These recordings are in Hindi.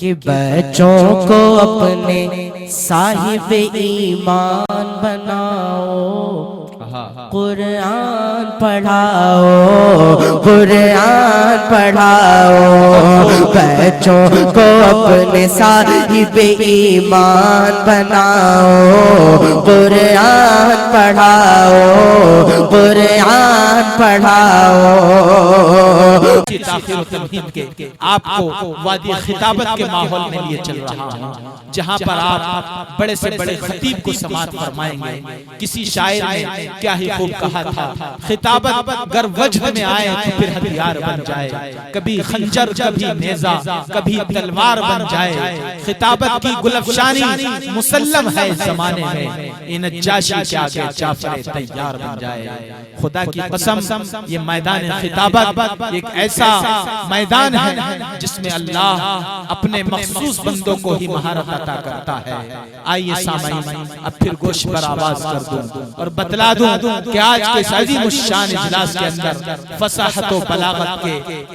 कि बच्चों को अपने साहिब ईमान बनाओ, कुरान पढ़ाओ, कुरान पढ़ाओ। बच्चों को अपने साहिब ईमान बनाओ, कुरान पढ़ाओ, कुरान पढ़ाओ। ताखीर तमहीद के आपको वादी खिताबत के माहौल में लिए चल रहा हूँ, जहाँ पर आप बड़े से बड़े खतीब को समात फरमाएंगे। किसी शायर ने क्या ही खूब कहा था, खिताबत गर वजह में आए तो फिर हथियार बन जाए, कभी खंजर कभी नेजा कभी तलवार बन जाए। खिताबत की गुलफशानी मुसल्लम है जमाने में, इन नज्जाशी के आगे जाफर तैयार बन जाए। खुदा की कसम, ये मैदान खिताबत एक ऐसा मैदान है जिसमें अल्लाह अपने मखसूस बंदों को ही महारत अता करता है। आइए सामईन, अब फिर गोश पर आवाज कर दूं और बतला दूं कि आज के अज़ीम शान इजलास के अंदर फसाहत व बलागत के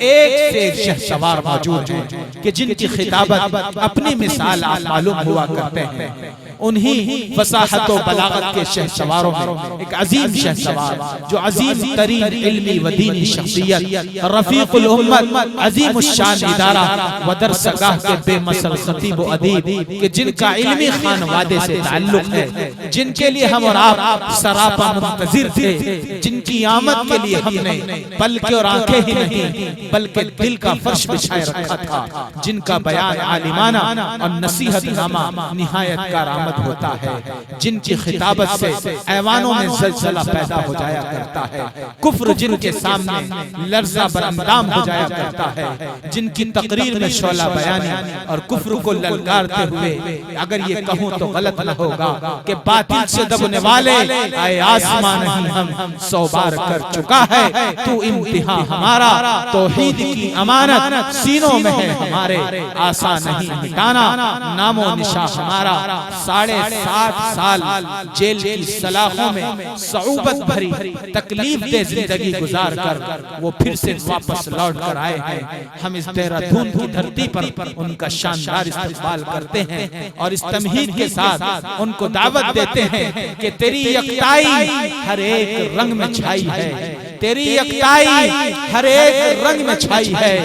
एक से एक शहसवार मौजूद हैं कि जिनकी खिताबत अपनी मिसाल आप मालूम हुआ करते हैं। उन्हीं फसाहत व बलागत के शहसवारों में एक अजीम शहसवार जो अजीम तरीन इल्मी व दीनी शख्सियत, रफीकुल उम्मत, अजीम शान इदारा व दरसगाह के बेमसल खतीब व अदीब के जिनका इल्मी खानवादे से ताल्लुक है, जिनके लिए हम और आप सरापा मुंतजिर थे, जिनकी आमद के लिए हमने पलकें और आंखें ही नहीं बल्कि दिल का फर्श बिछाए रखा था, जिनका बयान आलिमाना और नसीहतनामा निहायत कारआमद होता है, जिनकी खिताबत से ऐवानों में ज़लज़ला पैदा हो जाया करता है, कुफ्र जिनके सामने लर्ज़ा बरअंदाम हो जाया करता है, जिनकी तकरीर में शोला बयानी और कुफ्र को ललकारते हुए, अगर ये कहूँ तो गलत न होगा कि बातिल से दबने वाले आए आसमान नहीं हम 100 बार कर चुका है, तू इम्तिहान हमारा तौहीद की अमानत सीनों में है हमारे, आसान नहीं मिटाना नामो निशा हमारा। 7.5 साल जेल की सलाखों में सऊबत भरी तकलीफ दे जिंदगी गुजार कर वो फिर से वापस लौट कर आए हैं। हम इस देहरादून की धरती पर उनका शानदार इस्तकबाल करते हैं और इस तमहीद के साथ उनको दावत देते हैं कि तेरी यकताई हर एक रंग में छाई है, तेरी यकताई हर एक रंग में छाई है,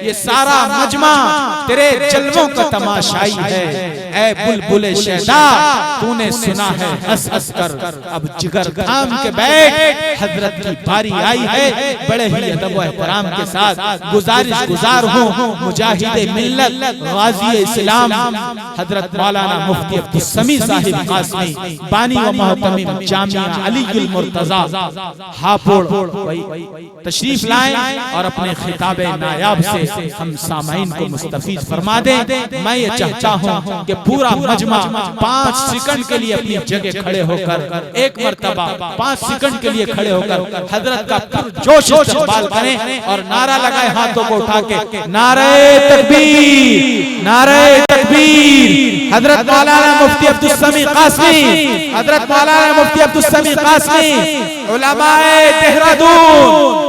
ये सारा मजमा तेरे जलवों का तमाशाई है। ऐ बुलबुले शहदा तूने सुना है हंस हंस कर, अब जिगर थाम के बैठ, हजरत की बारी आई है। बड़े ही अदब व एहतराम के साथ गुजार हूँ मुजाहिद मिल्लत गाज़ी इस्लाम हजरत मौलाना मुफ्ती अब्दुल समी साहिब कासमी बानी व मोहतमिम जामिया अलीयुल मुर्तजा हापुड़ तशरीफ लाएं और अपने खिताबे नायाब से हम सामाइन को मुस्तफीज फरमा दें। मैं ये चाहता हूँ कि पूरा मजमा 5 सेकंड के लिए अपनी जगह खड़े होकर, एक मर्तबा 5 सेकंड के लिए खड़े होकर हजरत का पुरजोश इस्तकबाल करें और नारा लगाए हाथों को उठा के, नारे तकबीर, नारे तकबीर। हजरत मौलाना मुफ्ती अब्दुल समी कासमी, हजरत मौलाना मुफ्ती अब्दुल समी कासमी, उलमाए देहरादून,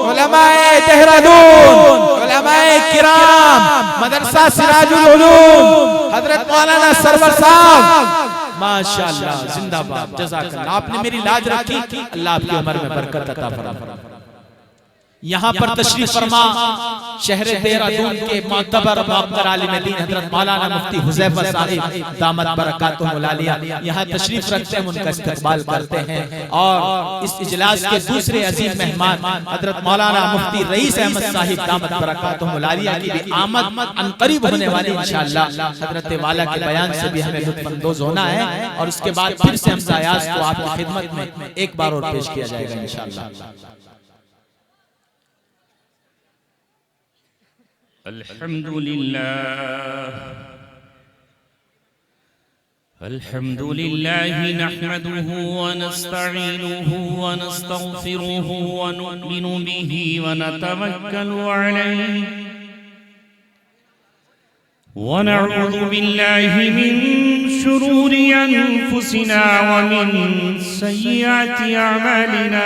उलमाए देहरादून, उलमाए किराम, मदरसा सिराजुल उलूम, हजरत मौलाना सरवर साहब, माशाअल्लाह, जिंदाबाद, जज़ाकल्लाह। आपने मेरी लाज रखी, अल्लाह आपकी उम्र में बरकत अता फरमाए। यहाँ पर तशरीफ फरमा शहर देहरादून के मोतबर मुअक्कर आलिम दीन हजरत मौलाना मुफ्ती हुज़ैफा साहिब दामत बरकातुहुल आलिया यहाँ तशरीफ रखते हैं, उनका इस्तकबाल करते हैं। और इस इजलास के दूसरे अजीम मेहमान हजरत मौलाना मुफ्ती रईस अहमद साहिब दामत बरकातुहुल आलिया की भी आमद अनकरीब होने वाली इंशाअल्लाह। हजरत वाला के बयान से भी हमें लुत्फ़अंदोज़ होना है और उसके बाद फिर से हम आयात को आपकी खिदमत में एक बार और पेश किया जाएगा इंशाअल्लाह। अल्हम्दुलिल्लाह नहमदुहु व नस्तईनुहु व नस्तगफिरुहु व नु'मिनु बिही व नतवक्कलु अलैहि व नऊज़ु बिल्लाहि मिन शुरूरि अनफुसिना व मिन सय्यिआति अअमालिना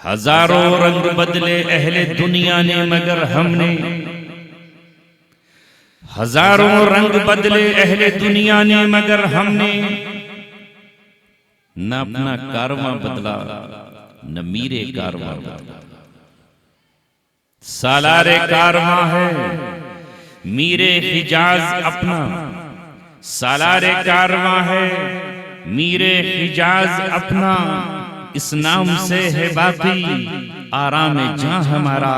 हजारों रंग बदले अहले दुनिया ने मगर हमने, हजारों रंग बदले अहले दुनिया ने मगर हमने न अपना कारवां बदला न मीरे कारवां बदला। सालारे कारवां है मीरे हिजाज अपना, सालारे कारवां है मीरे हिजाज अपना। इस नाम से है बाकी आराम जहां हमारा,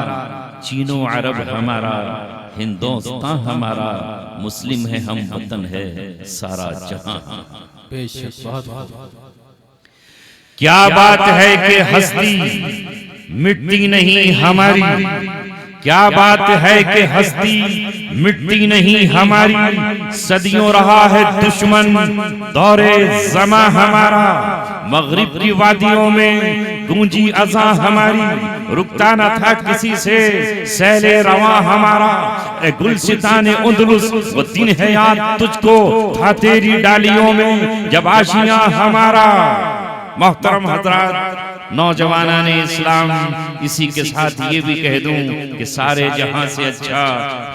चीनो अरब हमारा हिंदुस्तान हमारा, मुस्लिम है हम वतन है सारा जहां। बेशक बहुत क्या बात है कि हस्ती मिटती नहीं हमारी, क्या बात है कि हस्ती मिटती नहीं हमारी। सदियों रहा है दुश्मन दौरे ज़मा हमारा, मगरिब की वादियों में गूंजी अज़ा हमारी। रुकता न था किसी से सैले रवा हमारा, ए गुलसिताने उंदलुस वो दिन है याद तुझको था तेरी डालियों में जब आशियां हमारा। मोहतरम हजरात, नौजवाना ने इस्लाम, इसी के साथ ये भी कह दूं कि सारे जहां से अच्छा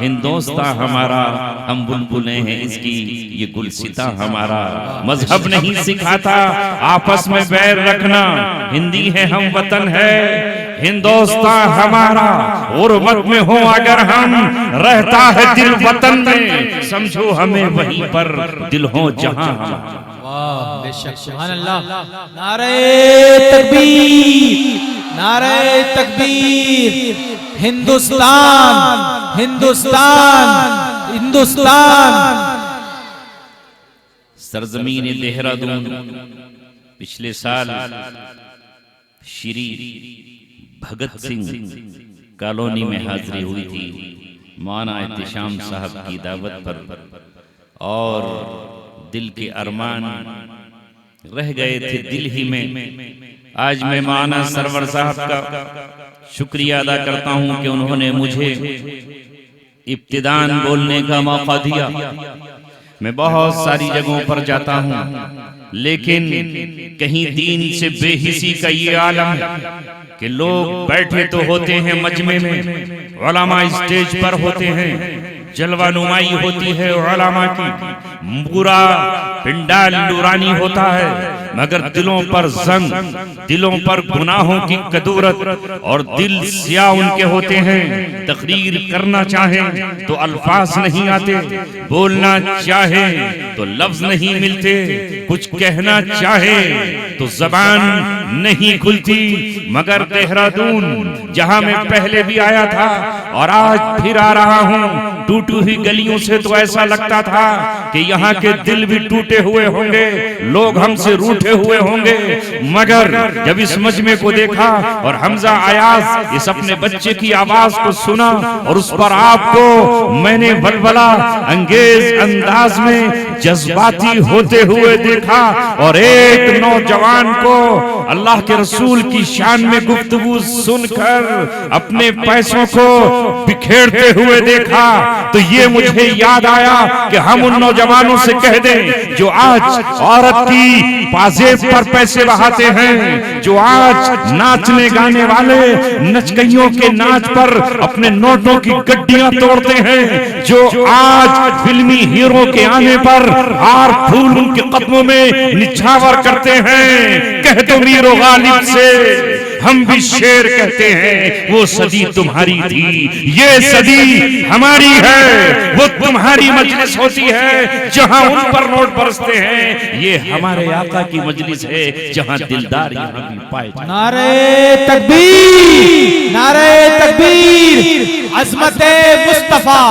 हिंदुस्तान हमारा, हम बुलबुलें हैं इसकी ये गुलसिता हमारा। मजहब नहीं सिखाता आपस में बैर रखना, हिंदी है हम वतन है हिंदुस्तान हमारा। गुर्बत में हो अगर हम रहता है दिल वतन में, समझो हमें वहीं पर दिल हो जहां हमारा। बेशक सुभान अल्लाह। नारे तकबीर, नारे तकबीर। हिंदुस्तान, हिंदुस्तान, हिंदुस्तान। सरजमीन देहरादून पिछले साल श्री भगत सिंह कॉलोनी में हाजिरी हुई थी मौलाना एहतिशाम साहब की दावत पर, और दिल के अरमान रह गए थे दिल ही में। आज मैं मौलाना सरवर साहब का शुक्रिया अदा करता हूं कि उन्होंने मुझे इब्तिदान बोलने का मौका दिया। मैं बहुत सारी जगहों पर जाता हूं, लेकिन कहीं दीन से बेहिसी का ये आलम है कि लोग बैठे तो होते हैं मजमे में, उलमा स्टेज पर होते हैं, जलवा नुमाई होती है उलमा की, पूरा पिंडाल नूरानी होता है, मगर दिलों पर जंग, दिलों पर गुनाहों की कदूरत और दिल सिया उनके होते हैं। तकरीर करना चाहे तो अल्फाज नहीं आते, बोलना चाहे तो लफ्ज नहीं मिलते, कुछ कहना चाहे तो जबान नहीं खुलती। मगर देहरादून जहां मैं पहले भी आया था और आज फिर आ रहा हूं, टूटी हुई गलियों से तो ऐसा लगता था कि यहाँ के दिल भी टूटे हुए होंगे, लोग हमसे रूठे हुए होंगे। मगर जब इस मजमे को देखा और हमजा अयाज इस अपने बच्चे की आवाज को सुना और उस पर आपको मैंने बलबला अंगेज अंदाज में जज्बाती होते हुए देखा और एक नौजवान को अल्लाह के रसूल की शान में गुफ्तगू सुनकर अपने पैसों को बिखेरते हुए देखा, तो ये मुझे याद आया कि हम उन नौजवानों से कह दें जो आज औरत की पाजेब पर पैसे बहाते हैं, जो आज नाचने गाने वाले नचकइयों के नाच पर अपने नोटों की गड्डियां तोड़ते हैं, जो आज फिल्मी हीरो के आने पर हार फूल उनके कदमों में निछावर करते हैं। कह दो मीरो गालिब से हम भी शेर कहते हैं, वो सदी तुम्हारी थी, ये सदी हमारी है। वो तुम्हारी मजलिस होती है जहां उन पर नोट बरसते हैं, ये हमारे आका की मजलिस है जहां दिलदार यहाँ भी पाए जाते हैं। नारे तकबीर, नारे तकबीर, अज़मते मुस्तफा,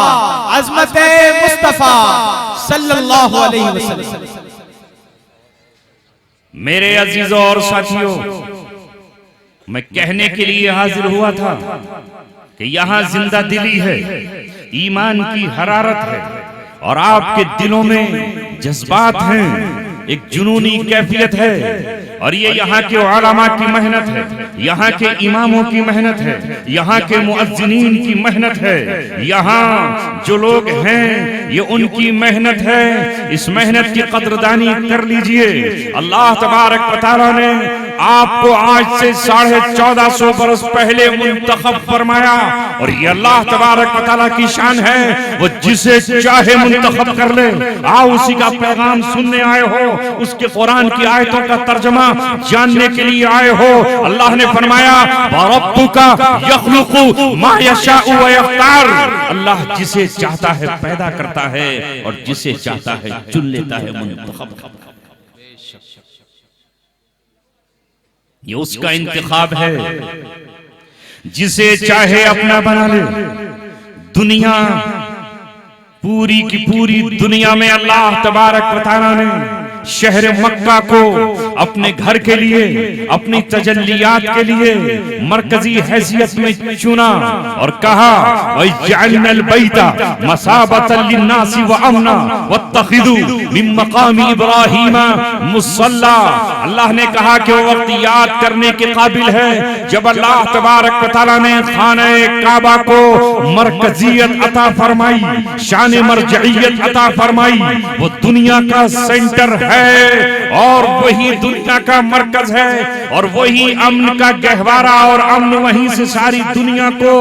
अज़मते मुस्तफा सल्लल्लाहु अलैहि वसल्लम। मेरे अजीजों और साथियों, मैं कहने के लिए हाजिर हुआ था कि यहाँ जिंदा दिली है, ईमान की हरारत है और आपके दिलों में जज्बात हैं, एक जुनूनी कैफियत है। और ये यहाँ के उलमा की मेहनत है, यहाँ के इमामों की मेहनत है, यहाँ के मुअज्जिनीन की मेहनत है, यहाँ जो लोग हैं ये उनकी मेहनत है। इस मेहनत की कदरदानी कर लीजिए। अल्लाह तबारक व तआला ने आपको आज से 1450 बरस पहले मुंतखब फरमाया और ये अल्लाह तबारक व तआला की शान है, वो जिसे चाहे मुंतखब कर ले। आओ उसी का पैगाम सुनने आए हो, उसके कुरान की आयतों का तर्जमा जानने के लिए आए हो। अल्लाह ने फरमाया रब्बुका यखलुकु मा यशाउ व यख्तार, अल्लाह जिसे चाहता है पैदा करता है और जिसे चाहता है चुन लेता है, मुंतखब। ये उसका इंतखाब है, जिसे चाहे अपना बना ले। दुनिया पूरी की पूरी दुनिया में अल्लाह तबारक व तआला ने शहर मक्का को अपने घर के लिए, अपनी तजल्लियात के लिए मरकजी हैसियत में चुना और कहा वजअलनल बैता मसाबतन लिन्नासि व अमना वत्तखिदू मिन मकामी इब्राहीम मुसल्ला। अल्लाह ने कहा कि वो वक्त याद करने के काबिल है जब अल्लाह तबारक व तआला ने खाने काबा को मरकजियत अता फरमाई, शान मरजइयत अता फरमाई। वो दुनिया का सेंटर है और वही दुनिया का मरकज है और वही अमन का गहवारा और अमन वहीं से सारी दुनिया को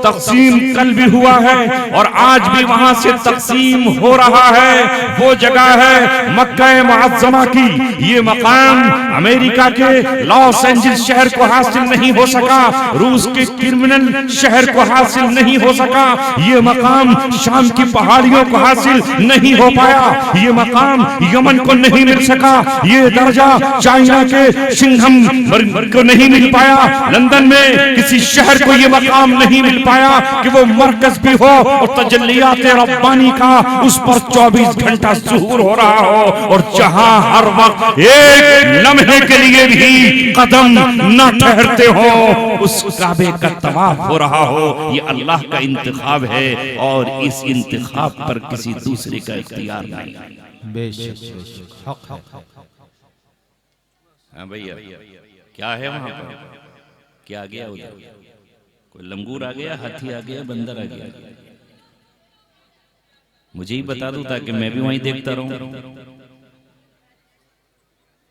तकसीम कल भी हुआ है और आज भी वहां से तकसीम हो रहा है। वो जगह है मक्का मुअज्जमा की। ये मकाम अमेरिका के लॉस एंजल्स शहर को हासिल नहीं हो सका, रूस के क्रिमिनल शहर को हासिल नहीं हो सका, ये मकाम शाम की पहाड़ियों को हासिल नहीं हो पाया, ये मकाम यमन को नहीं मिल सका, ये दर्जा चाइना के सिंघम को नहीं मिल पाया, लंदन में किसी शहर को ये मकाम नहीं मिल पाया कि वो मरकज भी हो और तजल्लियात रब्बानी का उस पर 24 घंटा ज़ुहूर हो रहा हो और जहां हर वक्त एक लम्हे के लिए भी कदम न ठहरते हो, उस काबे का तवाफ हो रहा हो। ये अल्लाह का इंतखाब है और इस इंतखाब पर किसी दूसरे का इख्तियार नहीं। हाँ भैया, क्या है वहां पर? क्या आ गया उधर? कोई लंगूर आ गया, हाथी आ गया, बंदर आ गया? मुझे ही बता दो ताकि मैं भी वहीं देखता रहूं।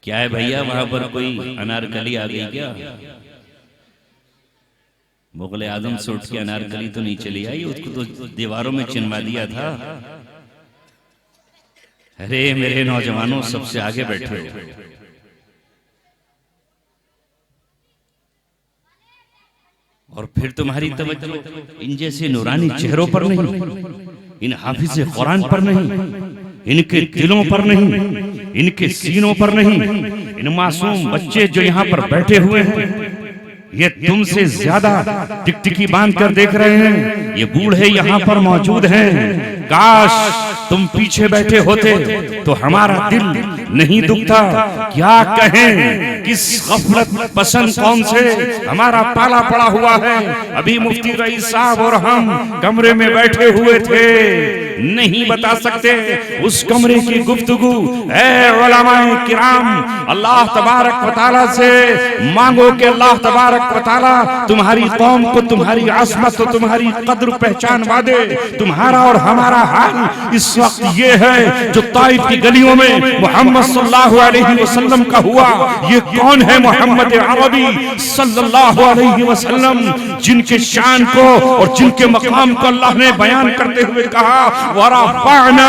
क्या है भैया वहां पर? कोई अनारकली आ गई क्या? मुगल आजम से उठ के अनारकली तो नहीं चली आई, उसको तो दीवारों में चिनवा दिया था। अरे मेरे नौजवानों, सबसे आगे बैठे हो। और फिर तुम्हारी तवज्जो इन जैसे नूरानी चेहरों पर नहीं, इन हाफिज़े कुरान पर नहीं, इनके दिलों पर नहीं, इनके सीनों पर नहीं, इन मासूम बच्चे जो यहाँ पर बैठे हुए हैं, ये तुमसे ज्यादा टिकटिकी बांध कर देख रहे हैं। ये बूढ़े यहाँ पर मौजूद हैं। काश तुम पीछे बैठे होते तो हमारा दिल नहीं दुखता। क्या कहें किस गफलत पसंद कौन से हमारा पाला पड़ा हुआ है। अभी मुफ्ती रईस साहब और हम कमरे में बैठे हुए थे, नहीं बता सकते उस कमरे की गुफ्तगू। ऐ उलमाए किराम, अल्लाह तबारक व तआला से मांगो कि अल्लाह तबारक व तआला तुम्हारी कौम को तुम्हारी आसमत और तुम्हारी कद्र पहचानवा दे। तुम्हारा और हमारा हाल इस वक्त ये है जो ताइफ की गलियों में मोहम्मद सल्लल्लाहु अलैहि वसल्लम का हुआ। ये कौन है? मोहम्मद अरबी सल्लल्लाहु अलैहि वसल्लम, जिनके शान को और जिनके मकाम को अल्लाह ने बयान करते हुए कहा वरफ़अना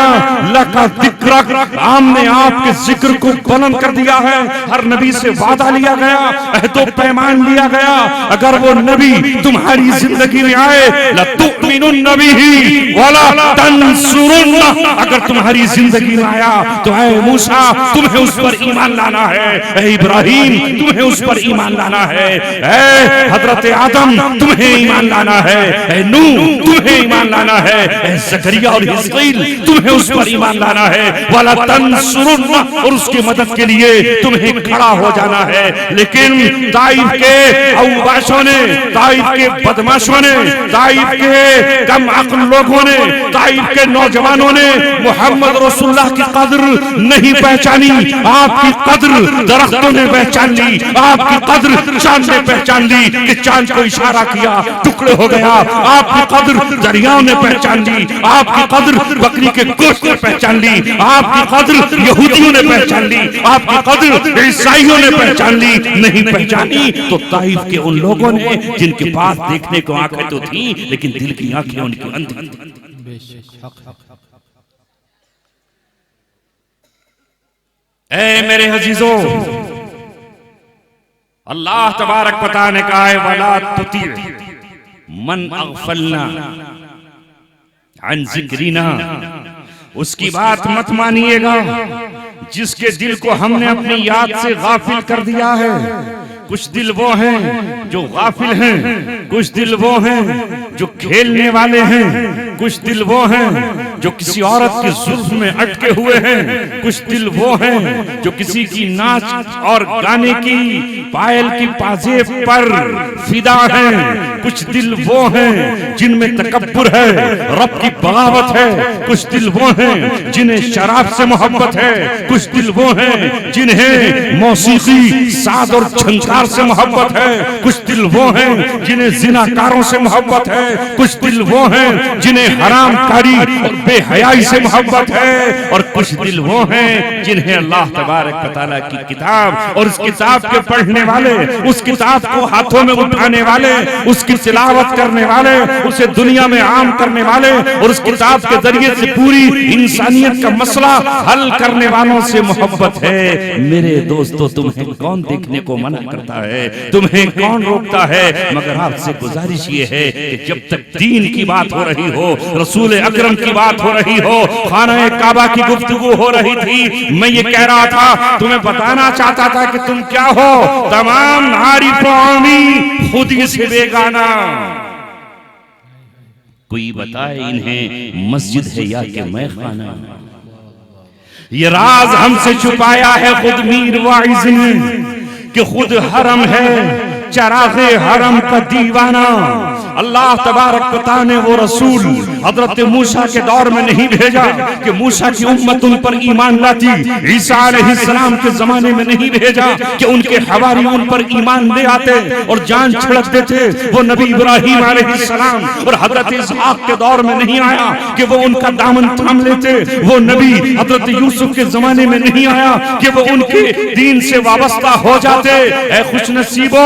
लका ज़िक्रक, हमने आपके जिक्र को बुलंद कर दिया है। हर नबी से वादा लिया गया, अहद पैमान लिया गया, अगर वो नबी तुम्हारी जिंदगी में आए लतुमिनुन्न बिही वला तंसुरुन्ना, अगर तुम्हारी जिंदगी में आया तो ऐ मूसा तुम्हें उस पर ईमान लाना है, ऐ इब्राहिम तुम्हें उस पर ईमान लाना है, ऐ हजरत आदम तुम्हें ईमान लाना है, ऐ नूह तुम्हें ईमान लाना है, ऐ ज़करिया और हिज़कील तुम्हें उस पर ईमान लाना है, वला तंसुरुन्ना, और उसकी मदद के लिए तुम्हें खड़ा हो जाना है। लेकिन ताइफ के औबाशों ने, ताइफ के बदमाशों ने, ताइफ के कम अक्ल लोगों ने, ताइफ के नौजवानों ने मोहम्मद रसूलुल्लाह की कद्र नहीं पहचानी। आपकी कद्र दरख्तों ने पहचान ली, आपकी कद्र चांद ने पहचान ली कि चांद को इशारा किया टुकड़े हो गया। आपकी कद्र दरियाओं ने पहचान ली, आपकी कद्र बकरी के गोश्त ने पहचान ली, आपकी कद्र यहूदियों ने पहचान ली, आपकी कद्र ईसाइयों ने पहचान ली। नहीं पहचानी तो ताइफ के उन लोगों ने जिनके पास देखने को आंखें तो थी लेकिन दिल की आंखें उनकी अंधी। ऐ मेरे अजीजों, अल्लाह तबारक व तआला ने कहा है वला तुती मन अगफलना अन जिक्रिना, उसकी बात मत मानिएगा जिसके दिल को हमने अपनी याद से गाफिल कर दिया है। कुछ दिल वो हैं जो गाफिल हैं, कुछ दिल वो हैं जो खेलने वाले हैं, कुछ दिल वो हैं जो किसी औरत के जुल्फ में अटके हुए हैं, कुछ दिल वो हैं जो किसी की नाच और गाने की पायल की पाजेब पर फिदा हैं, कुछ दिल वो हैं जिनमें तकब्बुर है, रब की बगावत है, कुछ दिल वो हैं जिन्हें शराब से मोहब्बत है, कुछ दिल वो हैं जिन्हें मौसीकी साज और झंकार से मोहब्बत है, कुछ दिल वो हैं जिन्हें जिनाकारों से मोहब्बत है, कुछ दिल वो हैं जिन्हें हरामकारी और बेहयाई से मोहब्बत है, और कुछ दिल वो हैं जिन्हें अल्लाह तबारक व तआला की किताब और उस किताब के पढ़ने वाले, उस किताब को हाथों में उठाने वाले, उसकी तिलावत करने वाले, उसे दुनिया में आम करने वाले और उस किताब के जरिए से पूरी इंसानियत का मसला हल करने वालों से मोहब्बत है। मेरे दोस्तों, तुम्हें कौन देखने को मना करता है, तुम्हें कौन रोकता है? मगर आपसे गुजारिश ये है कि जब तक दीन की बात हो रही हो, रसूल अकरम की बात हो रही हो, खाना काबा की गुफ्तगू हो रही थी, मैं ये कह रहा था, तुम्हें बताना चाहता था कि तुम क्या हो, तमाम आरिफों खुद ही से बेगाना। कोई बताए इन्हें मस्जिद है या कि मैखाना, ये राज हमसे छुपाया है खुद मीर वाइज ने कि खुद हरम है चरागे हरम का दीवाना। अल्लाह तबारक व तआला ने वो रसूल हजरत मूसा के दौर में नहीं भेजा कि मूसा की उम्मत उन पर ईमान लाती, ईसा अलैहिस्सलाम के जमाने में नहीं भेजा कि उनके हवारी उन पर ईमान ले आते और जान छिड़क देते। वो नबी इब्राहिम अलैहिस्सलाम और हजरत इसहाक के दौर में नहीं आया कि वो उनका दामन थाम लेते। वो नबी हजरत यूसुफ के जमाने में नहीं आया कि वो उनके दीन से वाबस्ता हो जाते। ऐ खुशनसीबो,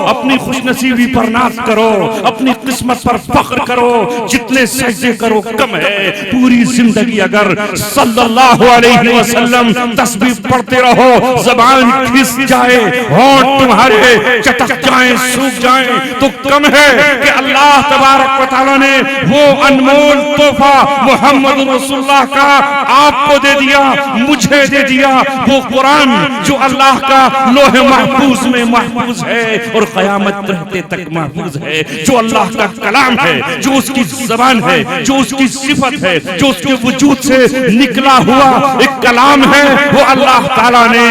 अपनी खुशनसीबी पर नाज करो, अपनी अपनी किस्मत पर फख्र करो, जितने सजदे करो कम है। पूरी जिंदगी अगर सल्लल्लाहु अलैहि वसल्लम तस्बीह पढ़ते रहो, ज़बान खिस जाए, होंठ तुम्हारे चटक जाएं, सूख जाएं, तो कम है कि अल्लाह तबारक व तआला ने वो अनमोल तोहफा मोहम्मद रसूलुल्लाह का आपको दे दिया, मुझे दे दिया, वो कुरान जो अल्लाह का लोहे महफूज में महफूज है और क़यामत रहते तक महफूज है, जो अल्लाह का कलाम है, जो उसकी ज़बान है, जो उसकी सिफत है, जो उसके वजूद से निकला हुआ एक कलाम है, वो अल्लाह ताला ने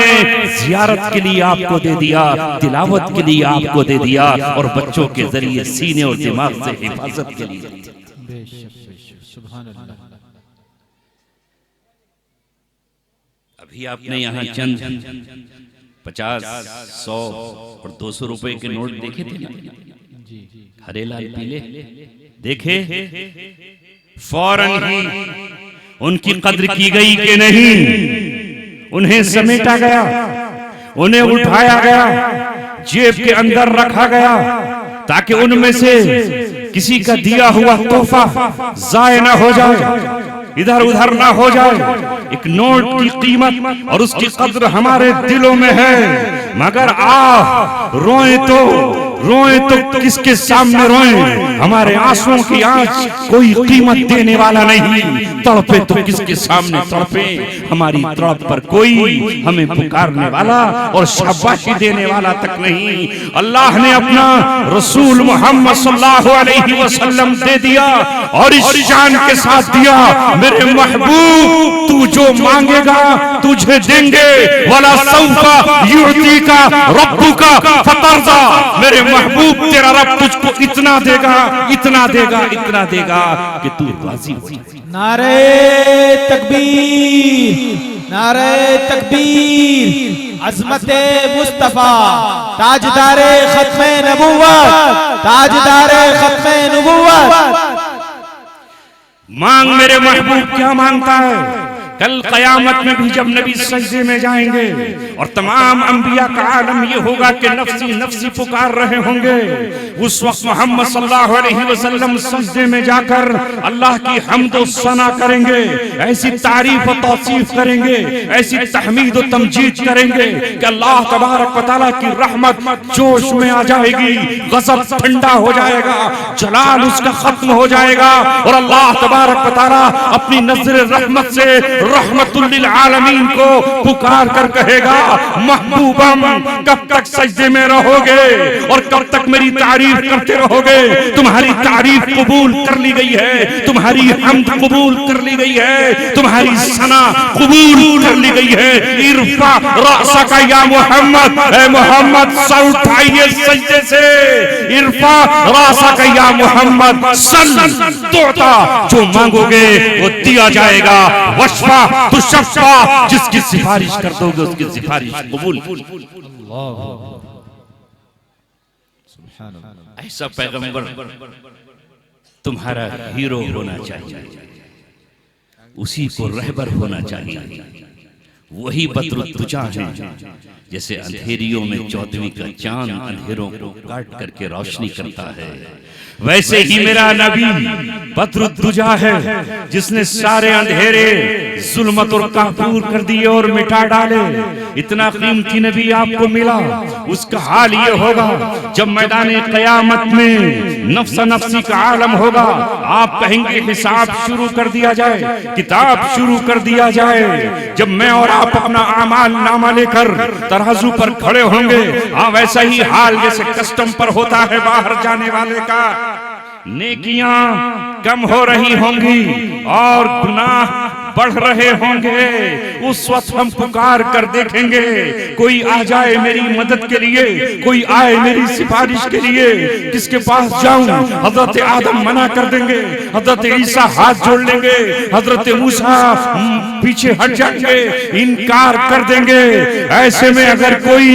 ज़ियारत के लिए आपको दे दिया, तिलावत के लिए आपको दे दिया और बच्चों के जरिए सीने और दिमाग से हिफाजत के लिए। अभी आपने यहाँ चंद 50, 100 और 200 रुपए के नोट देखे थे ना, हरे लाल पीले देखे, फौरन ही उनकी कद्र की गई कि नहीं, उन्हें समेटा गया, उन्हें उठाया गया, जेब के अंदर रखा गया, ताकि उनमें से किसी का दिया हुआ तोहफा जाया ना हो जाए, इधर उधर ना हो जाए। एक नोट की कीमत और उसकी कद्र हमारे दिलों में है, मगर रोए तो किसके सामने रोए? हमारे आंसुओं की आंच कोई कीमत देने वाला नहीं, तड़पे तो किसके सामने तड़पे? हमारी तड़प पर कोई हमें पुकारने वाला और शाबाशी देने वाला तक नहीं। अल्लाह ने अपना रसूल मोहम्मद सल्लल्लाहु अलैहि वसल्लम दे दिया और इस शान के साथ दिया, मेरे महबूब तू जो मांगेगा तुझे देंगे, वला सौफा युअतीका रब्बुका फतरदा, मेरे महबूब तेरा रब तुझको इतना देगा, इतना देगा, इतना देगा कि तू राजी हो जाए। नारे तकबीर, नारे तकबीर, अज़मते मुस्तफा, ताजदारे खत्मे नबुव्वत, ताजदारे खत्मे नबुव्वत। मांग मेरे महबूब क्या मांगता है? कल कयामत में भी जब नबी सजदे में जाएंगे और तमाम अंबिया का आलम ये होगा कि नफ्सी नफ्सी पुकार रहे होंगे, उस वक्त मोहम्मद सल्लल्लाहु अलैहि वसल्लम सजदे में जाकर अल्लाह की हम्द और सना करेंगे, ऐसी तारीफ और तौसीफ करेंगे, ऐसी तहमीद और तमजीद करेंगे कि अल्लाह तबारक व तआला की रहमत जोश में आ जाएगी, गज़ब ठंडा हो जाएगा, जलाल उसका खत्म हो जाएगा और अल्लाह तबारक व तआला अपनी नज़र रहमत से रहमतुल लिल आलमीन को पुकार कर कहेगा, महबूबम कब तक सजदे में रहोगे और कब तक मेरी तारीफ करते रहोगे? तुम्हारी तारीफ कबूल कर ली गई है, तुम्हारी हम्द कबूल कर ली गई है, तुम्हारी सना कबूल कर ली गई है। इरफा रासका या मोहम्मद, ए मोहम्मद सर उठाइए सजदे से, इरफा रासका या मोहम्मद सल तोता, जो मांगोगे वो दिया जाएगा, वशफा तो शफ़ा, जिसकी सिफारिश कर दोगे उसकी सिफारिश कबूल। ऐसा पैगंबर तुम्हारा हीरो होना चाहिए, उसी को रहबर होना चाहिए। वही बद्रुद्दुजा है, जैसे अंधेरियों में चौदहवीं का चांद अंधेरों को काट करके रोशनी करता है, वैसे ही मेरा नबी बद्रुद्दुजा है, जिसने सारे अंधेरे जुल्मत और काफूर कर दिए और मिटा डाले। इतना कीमती नबी आपको मिला, उसका हाल ये होगा जब मैदान क़यामत में नफ्सा नफ्सी का आलम होगा, आप कहेंगे हिसाब शुरू कर दिया जाए, किताब शुरू कर दिया जाए। जब मैं और आप अपना आमाल नामा लेकर तराजू पर खड़े होंगे, हाँ वैसा ही हाल जैसे कस्टम पर होता है बाहर जाने वाले का, नेकियां कम हो रही होंगी और गुनाह बढ़ रहे होंगे। उस वक्त हम पुकार कर देखेंगे, कोई आ जाए मेरी मदद के लिए, कोई आए मेरी सिफारिश के लिए, किसके पास जाऊं? हजरत आदम मना कर देंगे, हजरत ईसा हाथ जोड़ लेंगे, हजरत मूसा पीछे हट जाएंगे, इनकार कर देंगे। ऐसे में अगर कोई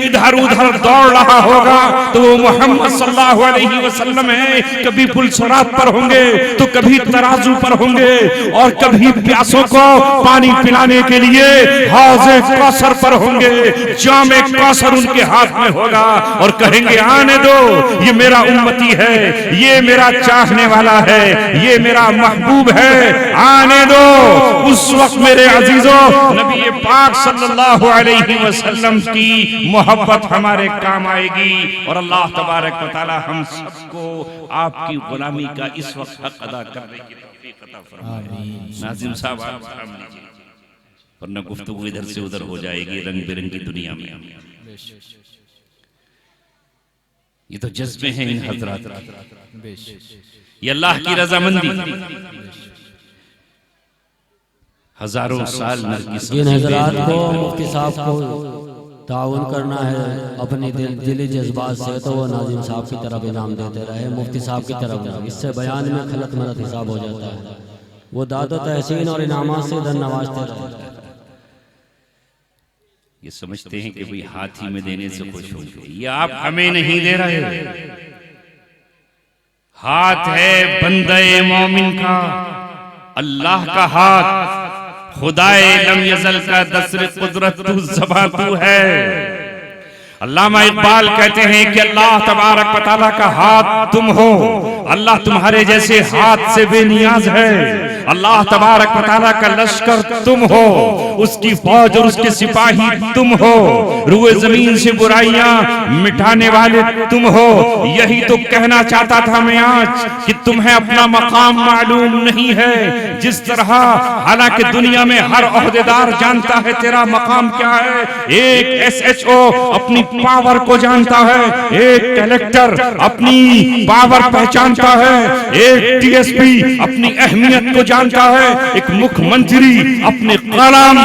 इधर उधर दौड़ रहा होगा तो वो मोहम्मद सल्लल्लाहु अलैहि वसल्लम है। कभी पुल सरात पर होंगे तो कभी तराजू पर होंगे और कभी प्यासों को पानी पिलाने के लिए हौज़े कौसर पर होंगे, जामे कौसर उनके हाथ में होगा और कहेंगे आने दो, ये मेरा उम्मती है, ये मेरा चाहने वाला है, ये मेरा महबूब है, आने दो। उस वक्त मेरे अजीजों नबी पाक सल्लल्लाहु अलैहि वसल्लम की मोहब्बत हमारे काम आएगी और अल्लाह तबारक व तआला हम सबको आपकी गुलामी का इस वक्त हक अदा करने की तौफीक अता फरमाए। नाज़िम साहब आप थाम लीजिए वरना गुफ्तगू इधर से उधर हो जाएगी रंग बिरंगी दुनिया में। ये तो जज्बे हैं इन हजरात, ये अल्लाह की रजामंदी। हजारों साल जिन हजरात को मुफ्ती साहब को ताउन करना है अपने दिली जज्बात से, तो वो नाज़िम साहब की तरफ इनाम देते रहे, मुफ्ती साहब की तरफ नहीं। इससे बयान में खलत मलत हिसाब हो जाता है। वो दादो तहसीन और इनामात से धन नवाजते रहे। ये समझते हैं कि भाई हाथी में देने से खुश होंगे, ये आप हमें नहीं दे रहे। हाथ है बंदे मोमिन का, अल्लाह का हाथ, खुदाए लम यज़ल का दस्र कुदरत तू ज़बां तू है। अल्लामा इकबाल कहते हैं कि अल्लाह तबारक व तआला का हाथ तुम हो, अल्लाह तुम्हारे जैसे हाथ से बेनियाज है। अल्लाह तबारक व तआला का लश्कर तुम हो, उसकी फौज और उसके सिपाही तुम हो, रुए जमीन से बुराइयां मिटाने वाले तुम हो। यही तो कहना चाहता था मैं आज कि तुम्हें अपना मकाम मालूम नहीं है। जिस तरह हालांकि दुनिया में हर ओहदेदार जानता है तेरा मकाम क्या है, एक SHO अपनी पावर को जानता है, एक कलेक्टर अपनी पावर पहचानता है, एक DSP अपनी अहमियत को जानता है, एक मुख्यमंत्री अपने कलम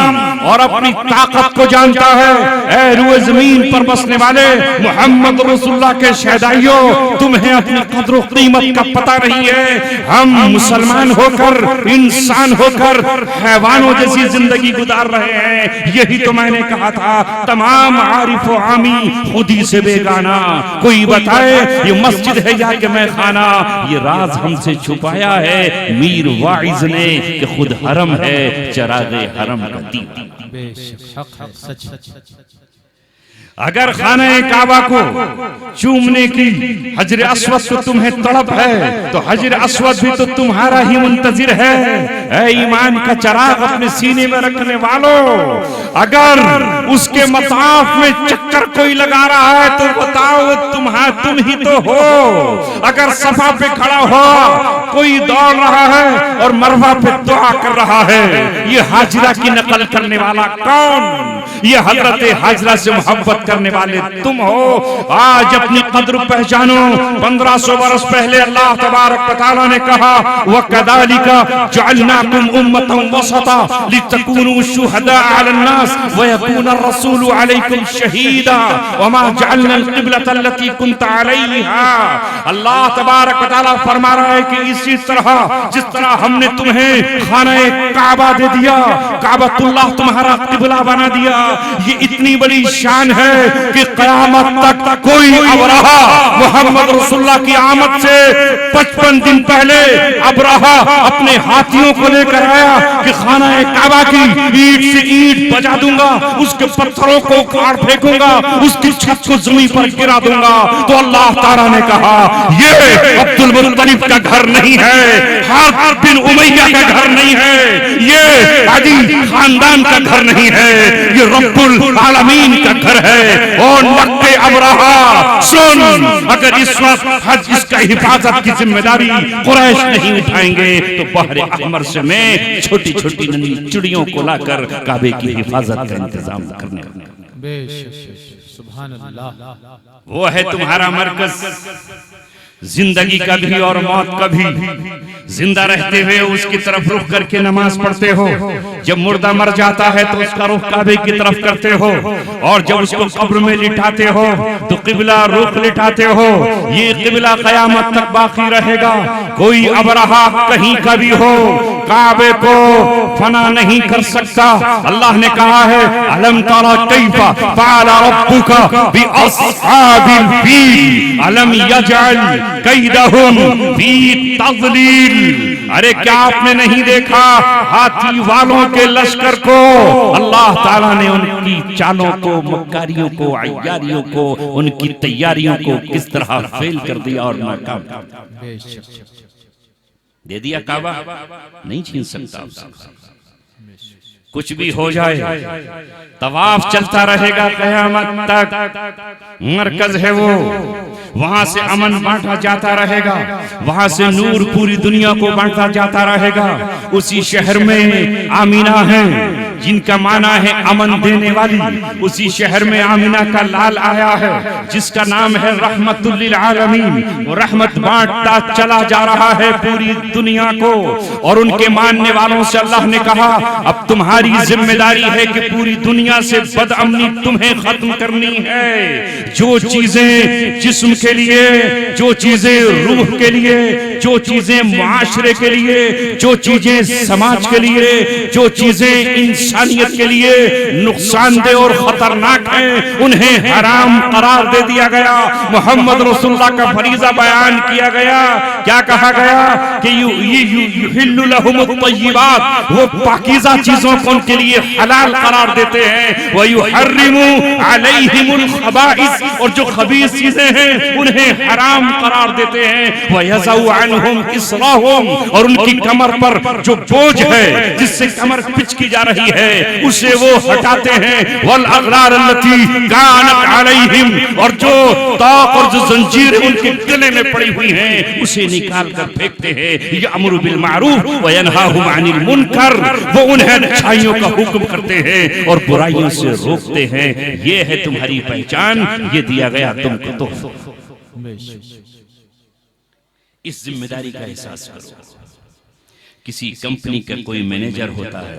और अपनी ताकत को जानता है। ऐ रुए जमीन पर बसने वाले मोहम्मद रसूलुल्लाह के शहदाइयों, तुम्हें अपनी कद्र और कीमत का पता नहीं है। हम मुसलमान होकर, इंसान होकर हैवानों जैसी जिंदगी गुजार रहे हैं। यही तो मैंने कहा था, तमाम आरिफ व आमी खुदी से बेगाना। कोई बताए ये मस्जिद है या कि मैं खाना, ये राज हमसे छुपाया है मीर वाइज ने कि खुद हरम है चरागे हरम का दीवा। अगर खाने काबा को चूमने की हजर अस्वद तो तुम्हें तड़प है, तो हजर अस्वद भी तो तुम्हारा ही मुंतजिर है। ऐ ईमान का चराग अपने सीने में रखने वालों, अगर उसके मताफ में चक्कर कोई लगा रहा है तो बताओ तुम ही तो हो। अगर सफा पे खड़ा हो कोई दौड़ रहा है और मरवा पे दुआ कर रहा है, ये हाजिरा की नकल करने वाला कौन? ये हजरत हाजिरा से मोहब्बत करने वाले तुम हो। आज अपनी कद्र पहचानो। 1500 वर्ष पहले अल्लाह तबारक व तआला ने कहा, व कदालिका जअलनाकुम उम्मतन वसता लितकूनु शुहदा अलन नास व यकूना रसूलु अलैकुम शहीदा व मा जअलना अल-क़िबलता अल्लती कुनता अलैहा। अल्लाह तबारक व तआला फरमा रहा है कि इसी तरह जिस तरह हमने तुम्हें खाने काबा दे दिया, काबतुल्लाह तुम्हारा किबला बना दिया, ये इतनी बड़ी शान है कि क़यामत तक कोई अबरहा मोहम्मद रसूलुल्लाह की आमद से 55 दिन पहले अबरहा अपने हाथियों को लेकर आया कि खाना काबा की ईंट से ईंट बजा दूंगा, उसके पत्थरों को उखाड़ फेंकूंगा, उसकी छत को जमीन पर गिरा दूंगा। तो अल्लाह ताला ने कहा ये अब्दुल मुत्तलिब का घर नहीं है, हारिस बिन उमैया का घर नहीं है, ये आदि खानदान का घर नहीं है, ये रब्बुल आलमीन का घर है। और मक्के अबरहा सुन, अगर इस वक्त हज इसका हिफाजत की जिम्मेदारी कुरैश नहीं उठाएंगे तो बहरे अहमर से मैं छोटी छोटी नन्ही चिड़ियों को लाकर काबे की हिफाजत का इंतजाम करने सुभान अल्लाह। वो है तुम्हारा मरकज। जिंदगी का भी और मौत का भी, जिंदा रहते हुए उसकी तरफ रुख करके नमाज पढ़ते हो, जब मुर्दा मर जाता है तो उसका रुख काबे की तरफ करते हो, और जब उसको कब्र में लिटाते हो तो किबला रुख लिटाते हो। ये किबला कयामत तक बाकी रहेगा। कोई अबरहा कहीं का भी हो काबे को फना नहीं कर सकता। अल्लाह ने कहा है अलम तरा कैफा फ़अल रब्बुका बि अस्हाबिल फील अलम यजअल कैदहुम फी तज़लील। अरे क्या आपने नहीं देखा हाथी वालों के लश्कर को? अल्लाह ताला ने उनकी चालों को, मक्कारियों को, अय्यारियों को, उनकी तैयारियों को किस तरह फेल कर दिया और नाकाम दे दिया। काबा नहीं छीन सकता उससे। कुछ भी हो जाए, तवाफ चलता रहेगा क़यामत तक। मरकज है वो, वहां से अमन बांटा जाता रहेगा, वहां से नूर पूरी दुनिया को बांटा जाता रहेगा। उसी शहर में आमीना है जिनका माना है अमन देने वाली। उसी शहर में आमीना का लाल आया है जिसका नाम है रहमतुल लिल आलमीन। वो रहमत बांटता चला जा रहा है पूरी दुनिया को। और उनके मानने वालों से अल्लाह ने कहा, अब तुम्हारी जिम्मेदारी है कि पूरी दुनिया से बदअमनी तुम्हें खत्म करनी है। जो चीजें जिस्म के लिए, जो चीजें रूह के लिए, जो चीजें मुआशरे के लिए, जो चीजें समाज के लिए, जो चीजें इंसानियत के लिए नुकसानदेह और खतरनाक हैं, उन्हें हराम करार दे दिया गया। मोहम्मद रसूलुल्लाह का फरीजा बयान किया गया। क्या कहा गया कि युहिल्लु लहुमुत तय्यिबात, वो पाकीज़ा चीजों को उनके लिए हलाल करार देते हैं। व युहर्रिमु अलैहिमुल खबाइस, और जो खबीस चीजें हैं उन्हें हराम करार देते हैं। व यज़उ अन्हुम इसराहुम, और उनकी कमर पर जो बोझ है जिससे कमर पिच की जा रही है उसे वो हटाते हैं। वल अगलार अल्लती कानत अलैहिम, और जो ताक और जो जंजीर उनके गले में पड़ी हुई हैं उसे निकाल कर फेंकते हैं। यअमुरु बिल मारूफ व यनहाहु अनिल मुनकर, वो उन्हें अच्छाइयों का हुक्म करते हैं और बुराइयों से रोकते हैं। ये है तुम्हारी पहचान, ये दिया गया तुमको तोहफा। इस जिम्मेदारी का एहसास करो। किसी कंपनी का कोई मैनेजर होता है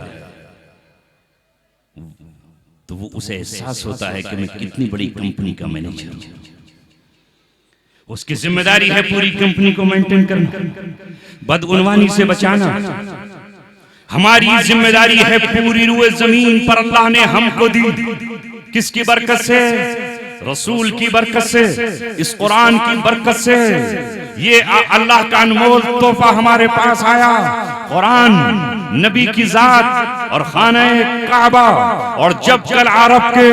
तो वो उसे एहसास होता है कि मैं कितनी बड़ी कंपनी का मैनेजर हूं। उसकी जिम्मेदारी है पूरी कंपनी को मेंटेन करना, बदउनवानी से बचाना। हमारी जिम्मेदारी है पूरी रूए जमीन पर अल्लाह ने हमको दी। किसकी बरकत से? रसूल की बरकत से, इस कुरान की बरकत से। ये अल्लाह का अनमोल तोहफा हमारे पास आया। कुरान, नबी की जात और खाना काबा। और जब कल अरब के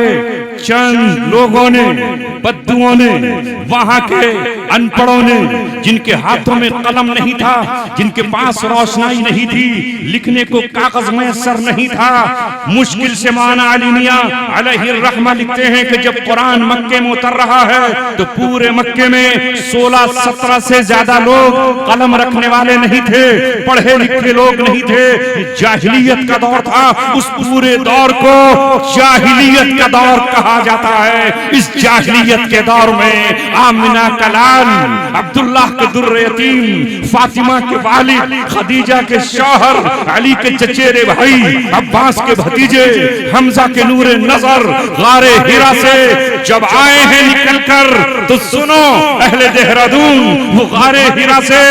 चंद लोगों ने, बद्दुओं ने, वहां के अनपढ़ों ने, जिनके हाथों में कलम नहीं था, जिनके पास रोशनाई नहीं थी, लिखने को कागज मैसर नहीं था, मुश्किल से मौलाना अली मियां अलैहि रहमा लिखते हैं कि जब कुरान मक्के में उतर रहा है तो पूरे मक्के में 16-17 से ज्यादा लोग कलम रखने वाले नहीं थे, पढ़े लिखे लोग नहीं थे। जाहिलियत का दौर था। उस पूरे दौर को जाहिलियत का दौर कहा जाता है। इस जाहिलियत के दौर में आमिना का लाल, अब्दुल्लाह के दुर्रे यतीम, फातिमा के वालिद, खदीजा के शौहर, अली के चचेरे भाई, अब्बास के भतीजे, हमजा के नूरे नजर गारे हिरा से जब आए हैं निकलकर, तो सुनो अहले देहरादून, वो गारे हिरा से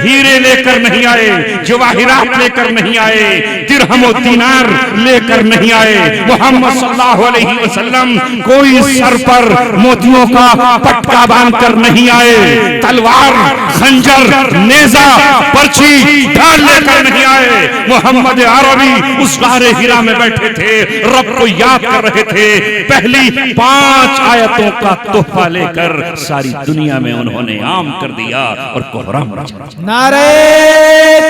हीरे लेकर नहीं आए, जवाहिरात लेकर नहीं आए, दिरहम और दीनार लेकर नहीं आए। मोहम्मद सल्लल्लाहु अलैहि वसल्लम कोई सर पर मोतियों का पटका बांधकर नहीं आए, तलवार, खंजर, नेजा, पर्ची ढाल लेकर नहीं आए। मोहम्मद अरबी उस गारे हिरा में बैठे थे, रब को याद कर रहे थे। पहली 5 आयतों का तोहफा लेकर सारी दुनिया में उन्होंने आम कर दिया और कोहराम मचा। नारे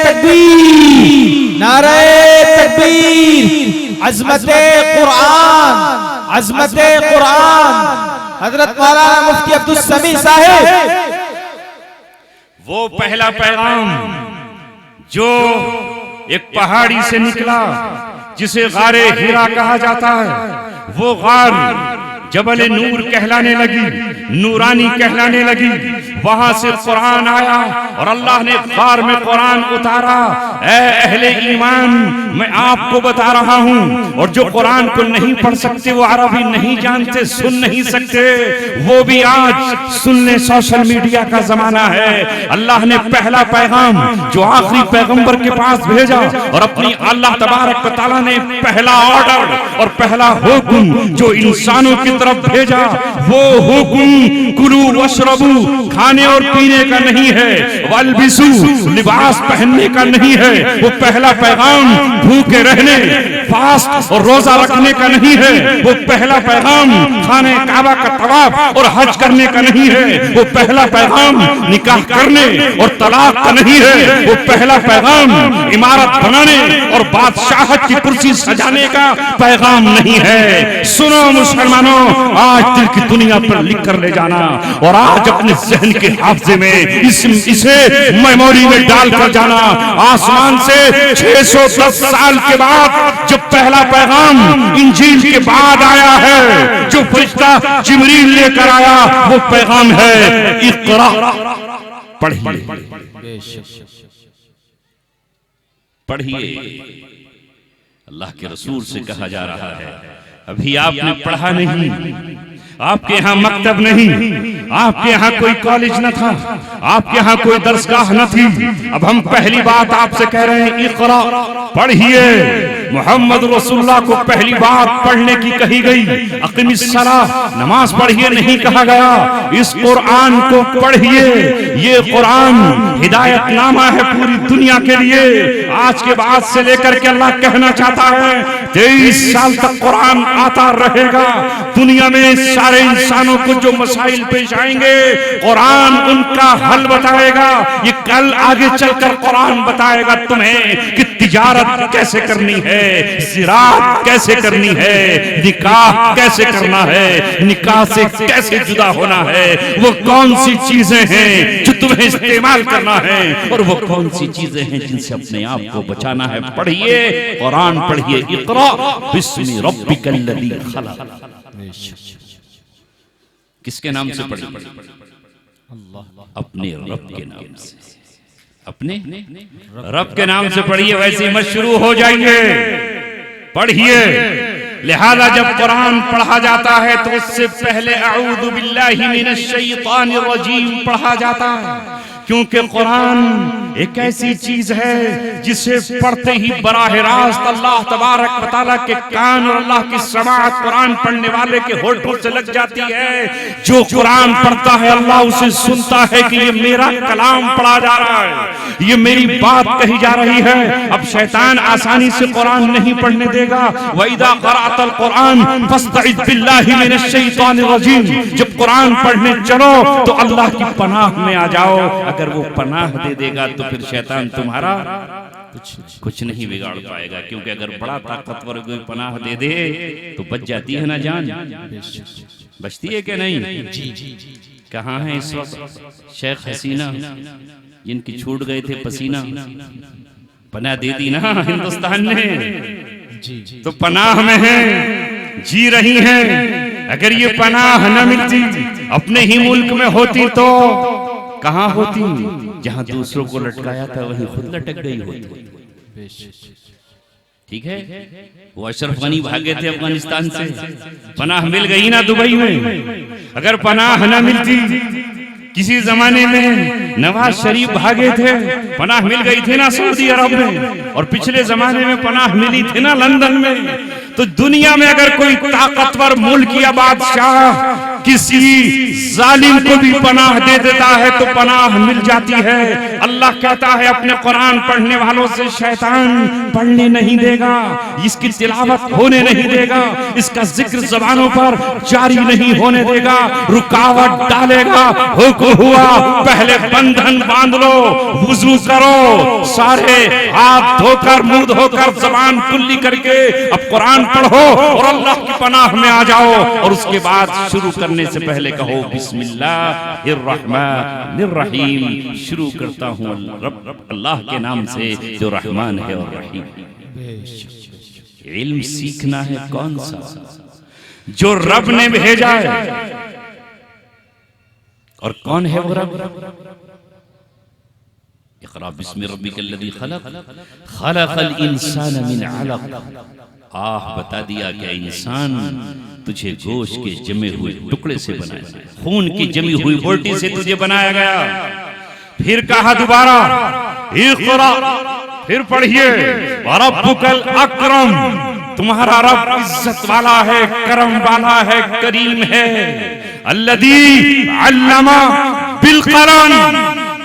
तकबीर, नारे तकबीर, अज़मते कुरान, अज़मते कुरान। हजरत मौलाना मुफ्ती अब्दुल समी साहिब, वो पहला पैगाम जो एक पहाड़ी से निकला जिसे गारे हिरा कहा जाता है, वो गार जबल नूर कहलाने लगी, नूरानी कहलाने लगी। वहां से कुरान आया और अल्लाह ने गार में कुरान उतारा। ऐ अहले ईमान, मैं आपको बता रहा हूं, और जो कुरान को नहीं पढ़ सकते, वो अरबी नहीं जानते, सुन नहीं सकते, वो भी आज सुन ले। सोशल मीडिया का जमाना है। अल्लाह ने पहला पैगाम जो आखिरी पैगंबर के पास भेजा, और अपनी अल्लाह तबारक व तआला ने पहला ऑर्डर और पहला हुक्म जो इंसानों की तरफ भेजा, वो हुक्म कुलू वशरबू, खाने और पीने का नहीं है, वल्बिसु लिबास पहनने का नहीं है। वो पहला पैगाम भूखे रहने, फास्ट और रोजा रखने का नहीं है। वो पहला पैगाम खाने काबा का तवाफ और हज करने का नहीं है। वो पहला पैगाम निकाह करने और तलाक का नहीं है। वो पहला पैगाम इमारत बनाने और बादशाहत की कुर्सी सजाने का पैगाम नहीं है। सुनो मुसलमानों, आज दिल की दुनिया पर लिख कर ले जाना और आज अपने जहन के हाफजे में इसे मेमोरी में डाल कर जाना। आसमान से 610 साल के बाद जब पहला पैगाम इंजील के बाद आया है, जो फरिश्ता जिब्रील लेकर आया, वो पैगाम है इक़रा, पढ़िए पढ़िए। अल्लाह के रसूल से कहा जा रहा है, अभी आपने पढ़ा नहीं, आपके यहाँ मकतब नहीं, आपके यहाँ कोई कॉलेज न था, आपके यहाँ कोई दरसगाह न थी। अब हम पहली बात आपसे कह रहे हैं, इक़रा, पढ़िए। मोहम्मद रसूलुल्लाह को पहली बात पढ़ने की कही गई, अक़िमिस्सलाह, नमाज पढ़िए नहीं कहा गया। इस कुरान को पढ़िए, ये कुरान हिदायतनामा है पूरी दुनिया के लिए। आज के बाद से लेकर के अल्लाह कहना चाहता है 23 साल तक कुरान आता रहेगा। दुनिया में सारे इंसानों को जो मसाइल पेश आएंगे, कुरान उनका हल बताएगा। ये कल आगे चलकर कुरान बताएगा तुम्हें कि तिजारत कैसे करनी है, ज़िराअत कैसे करनी है, निकाह कैसे करना है, निकाह से कैसे जुदा होना है, वो कौन सी चीजें हैं जो तुम्हें इस्तेमाल करना है और वो कौन सी चीजें हैं जिनसे अपने आप को बचाना है। पढ़िए कुरान, पढ़िए। इक़रा बिस्मि रब्बिकल लज़ी खलक़। किसके नाम से पढ़िए? अपने रब के नाम से, अपने रब के नाम से पढ़िए, वैसे ही मत शुरू हो जाएंगे। पढ़िए। लिहाजा जब कुरान पढ़ा जाता है तो उससे पहले अऊज़ु बिल्लाहि मिनश शैतानिर रजीम पढ़ा जाता है, क्योंकि कुरान एक ऐसी चीज है जिसे पढ़ते ही बराह रास्त अल्लाह तबारक व तआला के कान और अल्लाह की समाअत कुरान पढ़ने वाले के होठों से लग जाती है। जो कुरान पढ़ता है अल्लाह उसे सुनता है कि ये मेरा कलाम पढ़ा जा रहा है, ये मेरी बात कही जा रही है। अब शैतान आसानी से कुरान नहीं पढ़ने देगा। वइदा क़राअतल कुरान फस्तइज़ बिल्लाहि मिनश शैतानिर रजीम। जब कुरान पढ़ने चलो तो अल्लाह की पनाह में आ जाओ। अगर वो पनाह दे देगा तो फिर शैतान तुम्हारा कुछ नहीं बिगाड़ पाएगा, क्योंकि अगर बड़ा ताकतवर कोई पनाह दे दे तो बच जाती है ना जान, बचती है क्या नहीं? कहाँ है इस वक्त शेख हसीना, जिनकी छूट गए थे पसीना, पनाह दे दी ना हिंदुस्तान ने, तो पनाह में है, जी रही हैं। अगर ये पनाह न मिलती, अपने ही मुल्क में होती तो कहाँ होती? जहां दूसरों को लटकाया था वहीं खुद लटक गई होती। ठीक है, वो अशरफ गनी भागे थे अफगानिस्तान से, पनाह मिल गई ना दुबई में। अगर पनाह न मिलती, किसी जमाने में नवाज शरीफ भागे थे, पनाह मिल गई थी ना सऊदी अरब में, और पिछले जमाने में पनाह मिली थी ना लंदन में। तो दुनिया में अगर कोई ताकतवर मुल्क या बादशाह किसी जालिम को भी पनाह दे देता है तो पनाह मिल जाती है। अल्लाह कहता है अपने कुरान पढ़ने वालों से शैतान पढ़ने नहीं देगा, इसकी तिलावत होने नहीं देगा, इसका जिक्र ज़बानों पर जारी नहीं होने देगा, रुकावट डालेगा। हुक्म हुआ पहले बंधन बांध लो, वुजू करो, सारे हाथ धोकर मुंह धोकर जबान कुल्ली करके अब कुरान पढ़ो और अल्लाह की पनाह में आ जाओ। और उसके बाद शुरू करने से पहले कहो बिस्मिल्लाहिर्रहमानिर्रहीम। शुरू करता हूँ अल्लाह के नाम से जो रहमान है और रहीम है। इल्म सीखना है कौन सा? जो रब ने भेजा है। और कौन है वो रब? इक़रा बिस्मि रब्बिकल्लज़ी खलक़ खलक़ल इंसान मिन अलक़। आह बता दिया कि इंसान तुझे गोश्त के जमे हुए टुकड़े से बनाया, खून की जमी हुई बोटी से तुझे बनाया गया। फिर कहा दोबारा इक़रा, फिर पढ़िए रब्बुकल अकरम। तुम्हारा रब इज्जत वाला है, करम वाला है, करीम है। अल्लज़ी अल्लमा बिलकलम,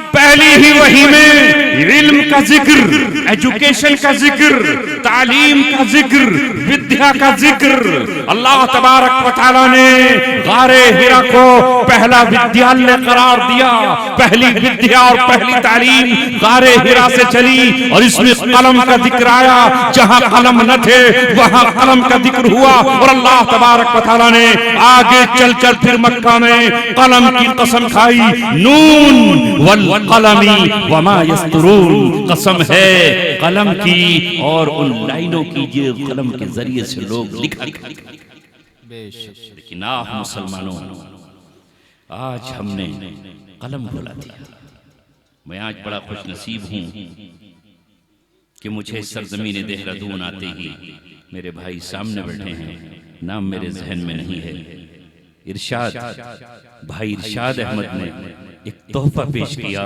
पहली ही वही में इल्म का जिक्र, एजुकेशन का जिक्र, तालीम का जिक्र, विद्या का जिक्र। अल्लाह तबारक व तआला ने गारे हिरा को पहला विद्यालय करार दिया। पहली विद्या और पहली तालीम गारे हिरा से चली और इसमें कलम का जिक्र आया। जहां कलम न थे वहां कलम का जिक्र हुआ। और अल्लाह तबारक व तआला ने आगे चल चल फिर मक्का में कलम की कसम खाई, नून वल कलमी वमा यस्तरून, कसम है कलम की और उन लाइनों की जो कलम के जरिए से लोग लिखा करते। लेकिन आप मुसलमानों, आज हमने कलम भुला दिया। मैं आज बड़ा खुश नसीब हूं कि मुझे सरजमीन देहरादून आते ही मेरे भाई सामने बैठे हैं, नाम मेरे जहन में नहीं है। इरशाद, भाई इरशाद अहमद ने एक तोहफा पेश किया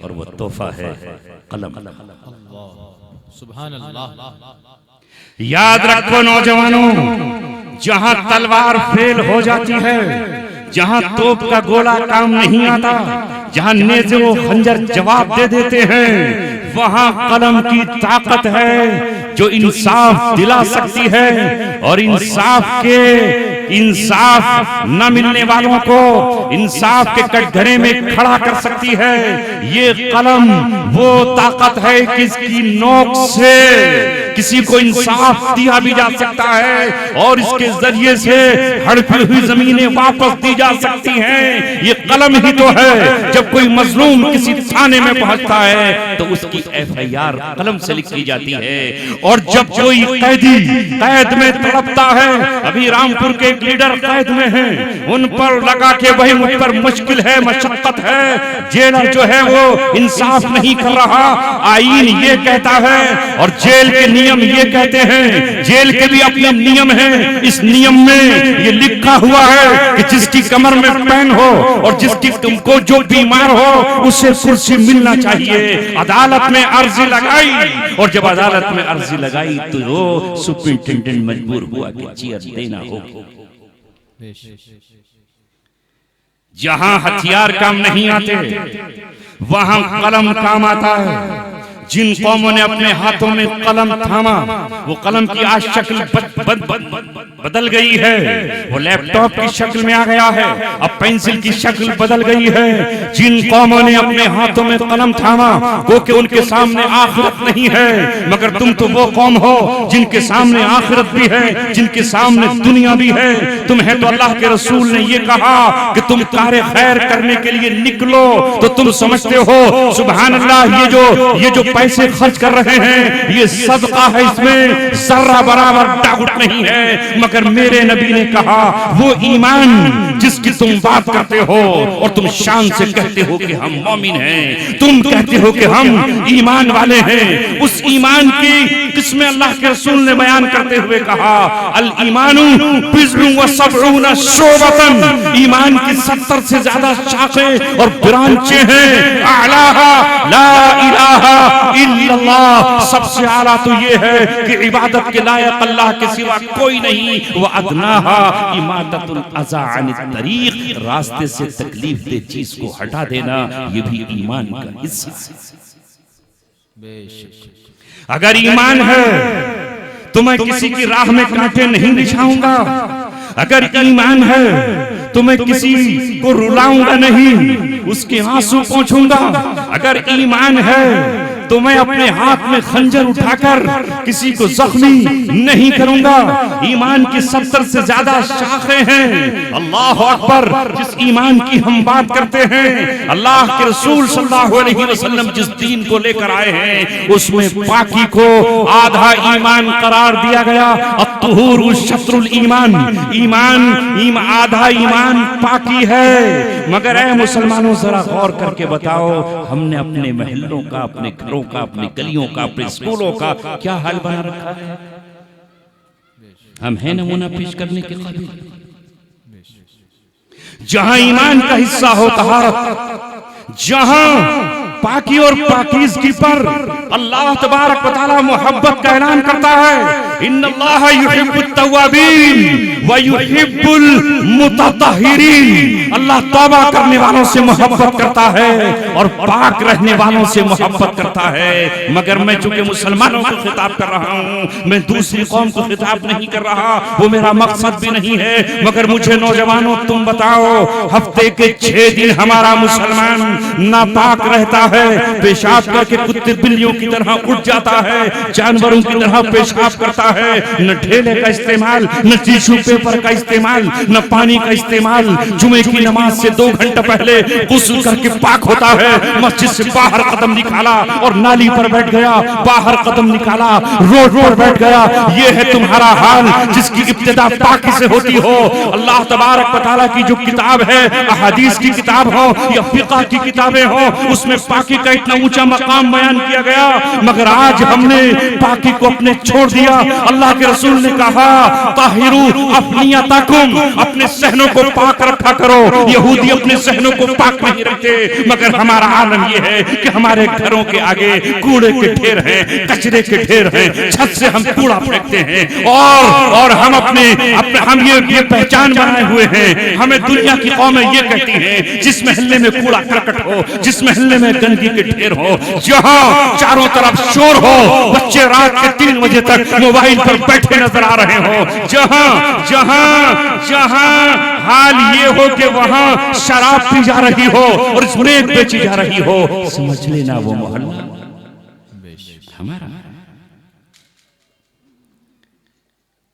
और वो तोहफा है कलम। सुभान अल्लाह। याद रखो नौजवानों, जहां तलवार फेल हो जाती है, जहां तोप का गोला काम नहीं आता, जहां नेज़े व खंजर जवाब दे देते हैं, वहां कलम की ताकत है जो इंसाफ दिला सकती है और इंसाफ न मिलने वालों को इंसाफ के कटघरे में खड़ा कर सकती है। ये कलम वो ताकत है कि इसकी नोक से किसी को इंसाफ दिया भी जा सकता है और इसके जरिए से हड़पी हुई जमीनें वापस दी जा सकती हैं। ये कलम ही तो है। जब कोई मजलूम किसी थाने में पहुंचता है तो उसकी FIR कलम से लिखी जाती है। और जब कोई कैदी कैद में तड़पता है, अभी रामपुर के एक लीडर कैद में हैं, उन पर लगा के वही मुझ पर मुश्किल है, मशक्कत है, जेलर जो है वो इंसाफ नहीं कर रहा, आईन ये कहता है और जेल के नियम ये कहते हैं, जेल के भी अपने नियम हैं। इस नियम में ये लिखा हुआ है कि जिसकी कमर में पेन हो और जिसकी तुमको जो बीमार हो उसे कुर्सी मिलना चाहिए। अदालत में अर्जी लगाई और जब अदालत में अर्जी लगाई तो वो सुप्रिंटेंडेंट मजबूर हुआ कि चेयर देना हो। जहां हथियार काम नहीं आते वहां कलम काम आता है। जिन कौमों ने अपने हाथों में कलम थामा, वो कलम की आज शक्ल बदल गई है। वो लैपटॉप की शक्ल में आ गया है, अब पेंसिल की शक्ल बदल गई है। जिन कौमों ने अपने हाथों में कलम थामा, वो कि उनके सामने आखिरत नहीं है, मगर तुम तो वो कौम हो जिनके सामने आखिरत भी है, जिनके सामने दुनिया भी है। तुम्हें तो अल्लाह के रसूल ने ये कहा कि तुम कार्य खैर करने के लिए निकलो, तो तुम समझते हो सुभान अल्लाह, ये जो पैसे खर्च कर रहे हैं ये सदका है, इसमें जर्रा बराबर डाउट नहीं है। मगर मेरे नबी ने कहा वो ईमान जिसकी तुम बात करते हो और तुम शान से कहते हो कि हम मोमिन हैं, तुम कहते हो कि हम ईमान वाले हैं, उस ईमान की किस्में अल्लाह के रसूल ने बयान करते हुए कहा अल ईमानु बिज़्रुन व सबऊन शोबतन, ईमान की 70 से ज्यादा शाखें और ब्रांचें हैं। आलाहा ला इलाहा इल्लल्लाह, सबसे आला तो ये है कि इबादत के लायक अल्लाह के सिवा कोई नहीं। व अदनाहा इमाततुल अज़ा अनित तरीक, रास्ते से तकलीफ दे चीज को हटा देना, ये भी ईमान का हिस्सा है। अगर ईमान है तो मैं किसी की राह में कांटे नहीं बिछाऊंगा। अगर ईमान है तो मैं किसी को रुलाऊंगा नहीं, उसके आंसू पोंछूंगा। अगर ईमान है तो मैं अपने हाथ में खंजर उठाकर किसी को जख्मी नहीं करूंगा। ईमान की 70 से ज्यादा शाखें हैं। अल्लाह अकबर, जिस ईमान की हम बात करते हैं, अल्लाह के रसूल सल्लल्लाहु अलैहि वसल्लम जिस दीन को लेकर आए हैं उसमें पाकी को आधा ईमान करार दिया गया। अत्तुहूर शत्रुल ईमान, ईमान आधा ईमान पाकी है। मगर ऐ मुसलमानों जरा गौर करके बताओ, हमने अपने महलों का, अपने घरों का, अपनी गलियों का, अपने स्कूलों का क्या हाल बना रखा है? हम हैं नमूना पेश करने के काबिल? जहां ईमान का हिस्सा हो तहारत, जहां पाकी और पाकीज़गी पर अल्लाह तबारक व तआला मोहब्बत का ऐलान करता है, इन्नल्लाह युहिब्बुत तव्वाबीन व युहिब्बुल मुतत्तहिरीन। अल्लाह तौबा करने वालों से मोहब्बत करता है और पाक रहने वालों से मोहब्बत करता है। मगर मैं चूंकि मुसलमानों को खिताब कर रहा हूं, मैं दूसरी कौम को खिताब नहीं कर रहा, वो मेरा मकसद भी नहीं है। मगर मुझे नौजवानों तुम बताओ, हफ्ते के 6 दिन हमारा मुसलमान नापाक रहता है, पेशाब करके कुत्ते बिल्लियों की तरह उठ जाता है, जानवरों की तरह पेशाब करता है, न ढेले का इस्तेमाल, न टिश्यू पेपर का इस्तेमाल, न पानी का इस्तेमाल। जुमे की नमाज से 2 घंटे पहले गुस्ल करके पाक होता है, मस्जिद से बाहर कदम निकाला और नाली पर बैठ गया, बाहर कदम निकाला, रोड पर बैठ गया। ये है तुम्हारा हाल जिसकी इब्तिदा पाकी से होती हो। अल्लाह तबारक व तआला की जो किताब है, अहादीस की किताब हो या फिक़ह की किताबें हो, उसमें पाकी का इतना ऊंचा मकाम बयान किया गया। मगर आज हमने पाकी को अपने छोड़ दिया। अल्लाह के रसूल ने कहा, ताहिरू अफनियतकुम, अपने सहनों को पाक रखा करो। यहूदी अपने सहनों को पाक नहीं रखते, मगर हमारा आलम यह है कि हमारे घरों के आगे कूड़े के ढेर हैं, कचरे के ढेर हैं, छत से हम कूड़ा फेंकते हैं और हम हम ये पहचान बनाए हुए हैं। हमें दुनिया की कौमें ये कहती हैं, जिस महल्ले में कूड़ा करकट हो, जिस महल्ले में गंदगी के ढेर हो, जहां चारों तरफ शोर हो, बच्चे रात के 3 बजे तक मोबाइल पर बैठे नजर आ रहे हो, जहां हाल ये हो कि वहां शराब पी जा रही हो और स्प्रेक बेची जा रही हो, समझ लेना वो मोहल्ला हमारा।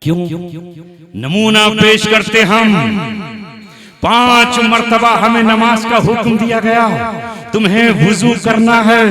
क्यों नमूना पेश करते हम, 5 मर्तबा हमें नमाज का हुक्म दिया गया। तुम्हें वुजू करना है,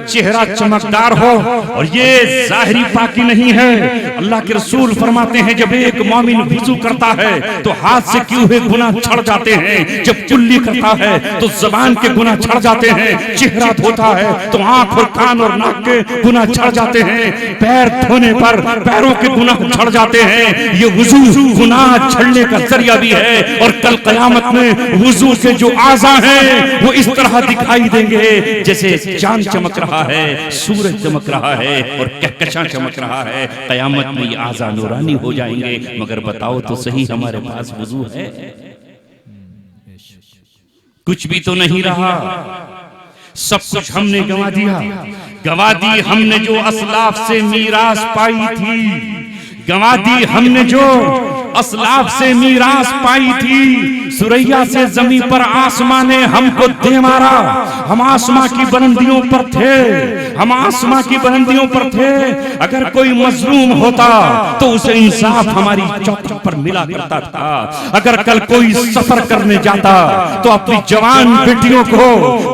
चेहरा चमकदार हो, और ये जाहिरी पाकी नहीं है। अल्लाह के रसूल फरमाते हैं, जब एक मोमिन वुजू करता है तो हाथ से किए हुए गुनाह छड़ जाते हैं, जब कुल्ली करता है तो जबान के गुनाह छड़ जाते हैं, चेहरा धोता है तो आंख और कान और नाक के गुनाह छड़ जाते हैं, पैर धोने पर पैरों के गुनाह छड़ जाते हैं। ये वुजू गुनाह छड़ने का जरिया भी है। और कल क़यामत में वुजू के जो आज़ा हैं वो इस तरह दिखाई देंगे जैसे चांद चमक रहा है, सूरज चमक रहा है और कहकशां चमक रहा है। क़यामत में ये आज़ा नूरानी हो जाएंगे। मगर बताओ तो सही, हमारे पास वुजू है? कुछ भी तो नहीं रहा, सब कुछ हमने गंवा दिया। गंवा दी हमने जो असलाफ से मीरास पाई थी, गंवा दी हमने जो असलाफ से मीरास पाई थी। सुरैया से जमीन पर आसमां ने हमको दे मारा। हम आसमां की बुलंदियों पर थे, हम आसमां की बुलंदियों पर थे। अगर कोई मजलूम होता तो उसे इंसाफ हमारी चौखट पर मिला करता था। अगर कल कोई सफर करने जाता तो अपनी जवान बेटियों को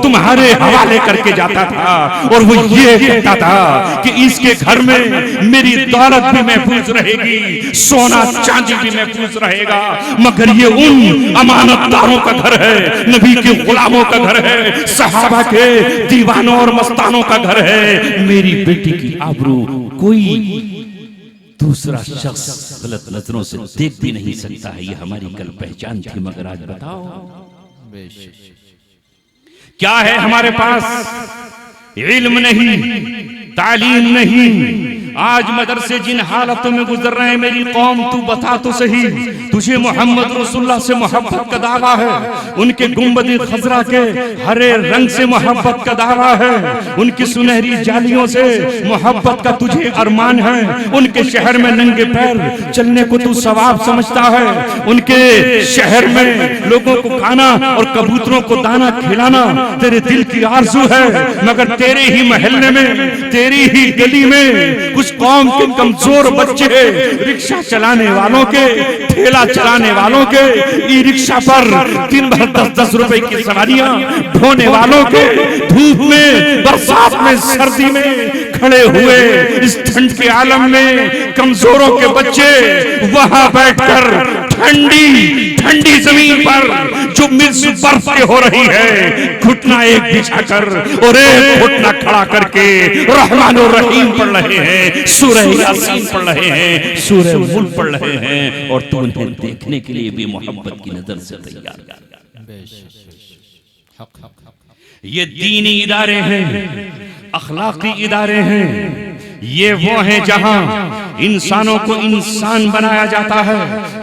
तुम्हारे हवाले करके जाता था और वो ये कहता था कि इसके घर में मेरी दौलत भी महफूज रहेगी, सोना चांदी भी महफूज रहेगा। मगर ये उन अमानतदारों का घर है, नबी के गुलामों का घर है, सहाबा के दीवानों और मस्तानों का घर है। मेरी बेटी की आबरू कोई दूसरा शख्स गलत नजरों से देख भी नहीं सकता है। ये हमारी कल पहचान थी। मगर आज बताओ क्या है हमारे पास? इल्म नहीं, तालीम नहीं। आज मदरसे जिन हालतों में गुजर रहे हैं, मेरी कौम तू बता तो सही, तुझे मोहम्मद रसूलुल्लाह से मोहब्बत का दावा है, उनके गुंबद खजरा के हरे रंग से मोहब्बत का दावा है, उनकी सुनहरी जालियों से मोहब्बत का तुझे अरमान है, उनके शहर में नंगे पैर चलने को तू सवाब समझता है, उनके शहर में लोगों को खाना और कबूतरों को दाना खिलाना तेरे दिल की आरज़ू है। मगर तेरे ही महल्ले में, तेरी ही गली में कुछ कौम के कमजोर बच्चे रिक्शा चलाने वालों के, ठेला चलाने वालों के, ई रिक्शा पर दिन भर 10-10 रुपए की सवारियां ढोने वालों के, धूप में, बरसात में, सर्दी में खड़े हुए इस ठंड के आलम में कमजोरों के बच्चे वहां बैठकर ठंडी ठंडी जमीन पर जो मिर्च बर्फ के हो रही है, घुटना एक बिछाकर और एक घुटना खड़ा करके रहमान और रहीम पढ़ रहे हैं, सूरह यासीन पढ़ रहे हैं, सूरह मुल्क पढ़ रहे हैं। और तू उन्हें देखने के लिए भी मोहब्बत की नजर से तैयार। ये दीनी इदारे हैं, अखलाकी इदारे हैं। ये वो हैं जहां इंसानों को इंसान बनाया जाता है,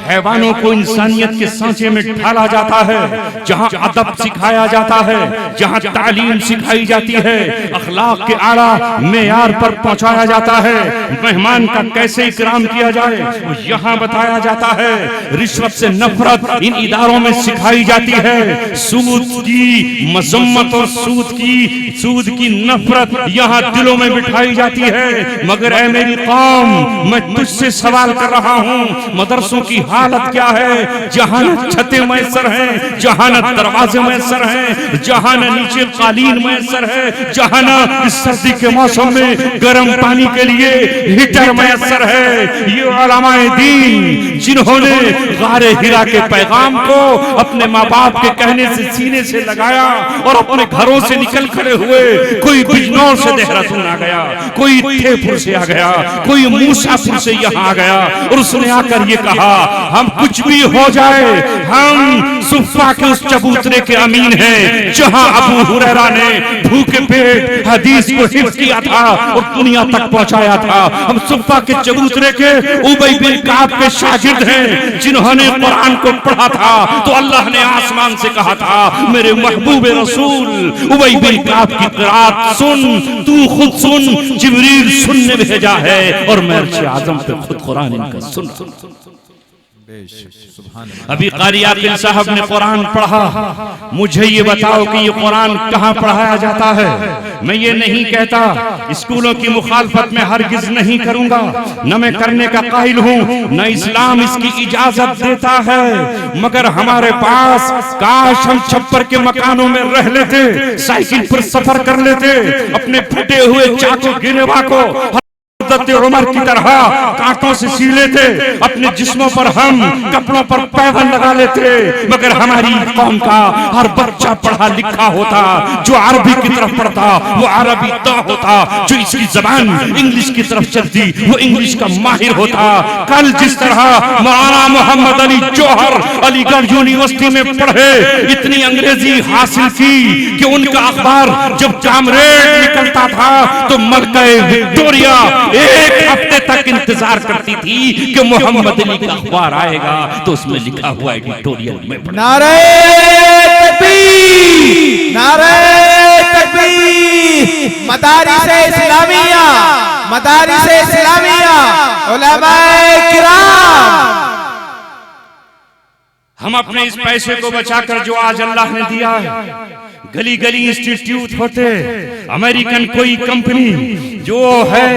हैवानों को इंसानियत के सांचे में ढाला जाता है, जहां अदब सिखाया जाता है, जहां तालीम सिखाई जाती है, अखलाक के आला मेयार पर पहुंचाया जाता है, मेहमान का कैसे इकराम किया जाए वो यहां बताया जाता है, रिश्वत से नफरत इन इदारों में सिखाई जाती है, सूद की मजम्मत और सूद की नफरत यहाँ दिलों में बिठाई जाती है। मगर ऐ मेरी कौम, मैं तुझसे सवाल कर रहा हूँ, मदरसों की हालत क्या है? जहाँ न छतें मैसर हैं, जहाँ न दरवाजे मैसर हैं, जहाँ न नीचे कालीन मैसर है, जहाँ न इस सर्दी के मौसम में गर्म पानी के लिए हीटर मैसर है। ये उलमाए दीन जिन्होंने गारे हिरा के पैगाम को अपने माँ बाप के कहने से सीने से लगाया और अपने घरों से निकल खड़े हुए, कोई बिजनौर से देहरादून आ गया, कोई थेपुर से आ गया, कोई मूसापुर से यहाँ आ गया और उसने आकर ये कहा हम कुछ भी हो जाए, हम सुफ़ा के उस चबूतरे के अमीन हैं जहाँ अबू हुरैरा ने भूखे पेट हदीस को हिफ्ज़ किया था और दुनिया तक पहुंचाया था। हम सुफ़ा के चबूतरे के उबई बिन काब के शागिर्द हैं जिन्होंने कुरान को पढ़ा था तो अल्लाह ने आसमान से कहा था मेरे महबूब रसूल उबई बिन काब की क़िरात सुन, तू खुद सुन, जिब्रील सुनने भेजा है और मैं अर्श आज़म पे खुद कुरान इनका सुन। अभी कारी आकिल साहब ने कुरान पढ़ा, मुझे ये बताओ कि ये कुरान कहाँ पढ़ाया जाता है? मैं ये नहीं कहता, स्कूलों की मुखालफत में हरगिज नहीं करूंगा, न मैं करने का काहिल हूँ, न इस्लाम इसकी इजाजत देता है। मगर हमारे पास काश हम छप्पर के मकानों में रह लेते, साइकिल पर सफर कर लेते, अपने फटे हुए चाकू गिरेवा को उमर की तरह कांटों से सी लेते, अपने जिस्मों पर हम कपड़ों पर पैबंद लगा लेते। मगर हमारी कौम का हर बच्चा पढ़ा लिखा होता, जो अरबी की तरफ पढ़ता वो अरबी दा होता, जो इसकी जबान इंग्लिश की तरफ चलती वो इंग्लिश का माहिर होता। कल जिस तरह मौलाना मोहम्मद अली जौहर अलीगढ़ यूनिवर्सिटी में पढ़े, इतनी अंग्रेजी हासिल की कि उनका अखबार जब कामरेड निकलता था तो मलका विक्टोरिया एक हफ्ते तक इंतजार करती थी कि मोहम्मद अली का अखबार आएगा तो उसमें लिखा हुआ एडिटोरियल में नारे तकबीर, नारे तकबीर, मदारिस-ए इस्लामिया, मदारिस-ए इस्लामिया, उलमाए किराम। हम अपने इस पैसे को बचाकर जो आज अल्लाह ने दिया है, गली गली इंस्टीट्यूट होते, अमेरिकन कोई कंपनी जो है,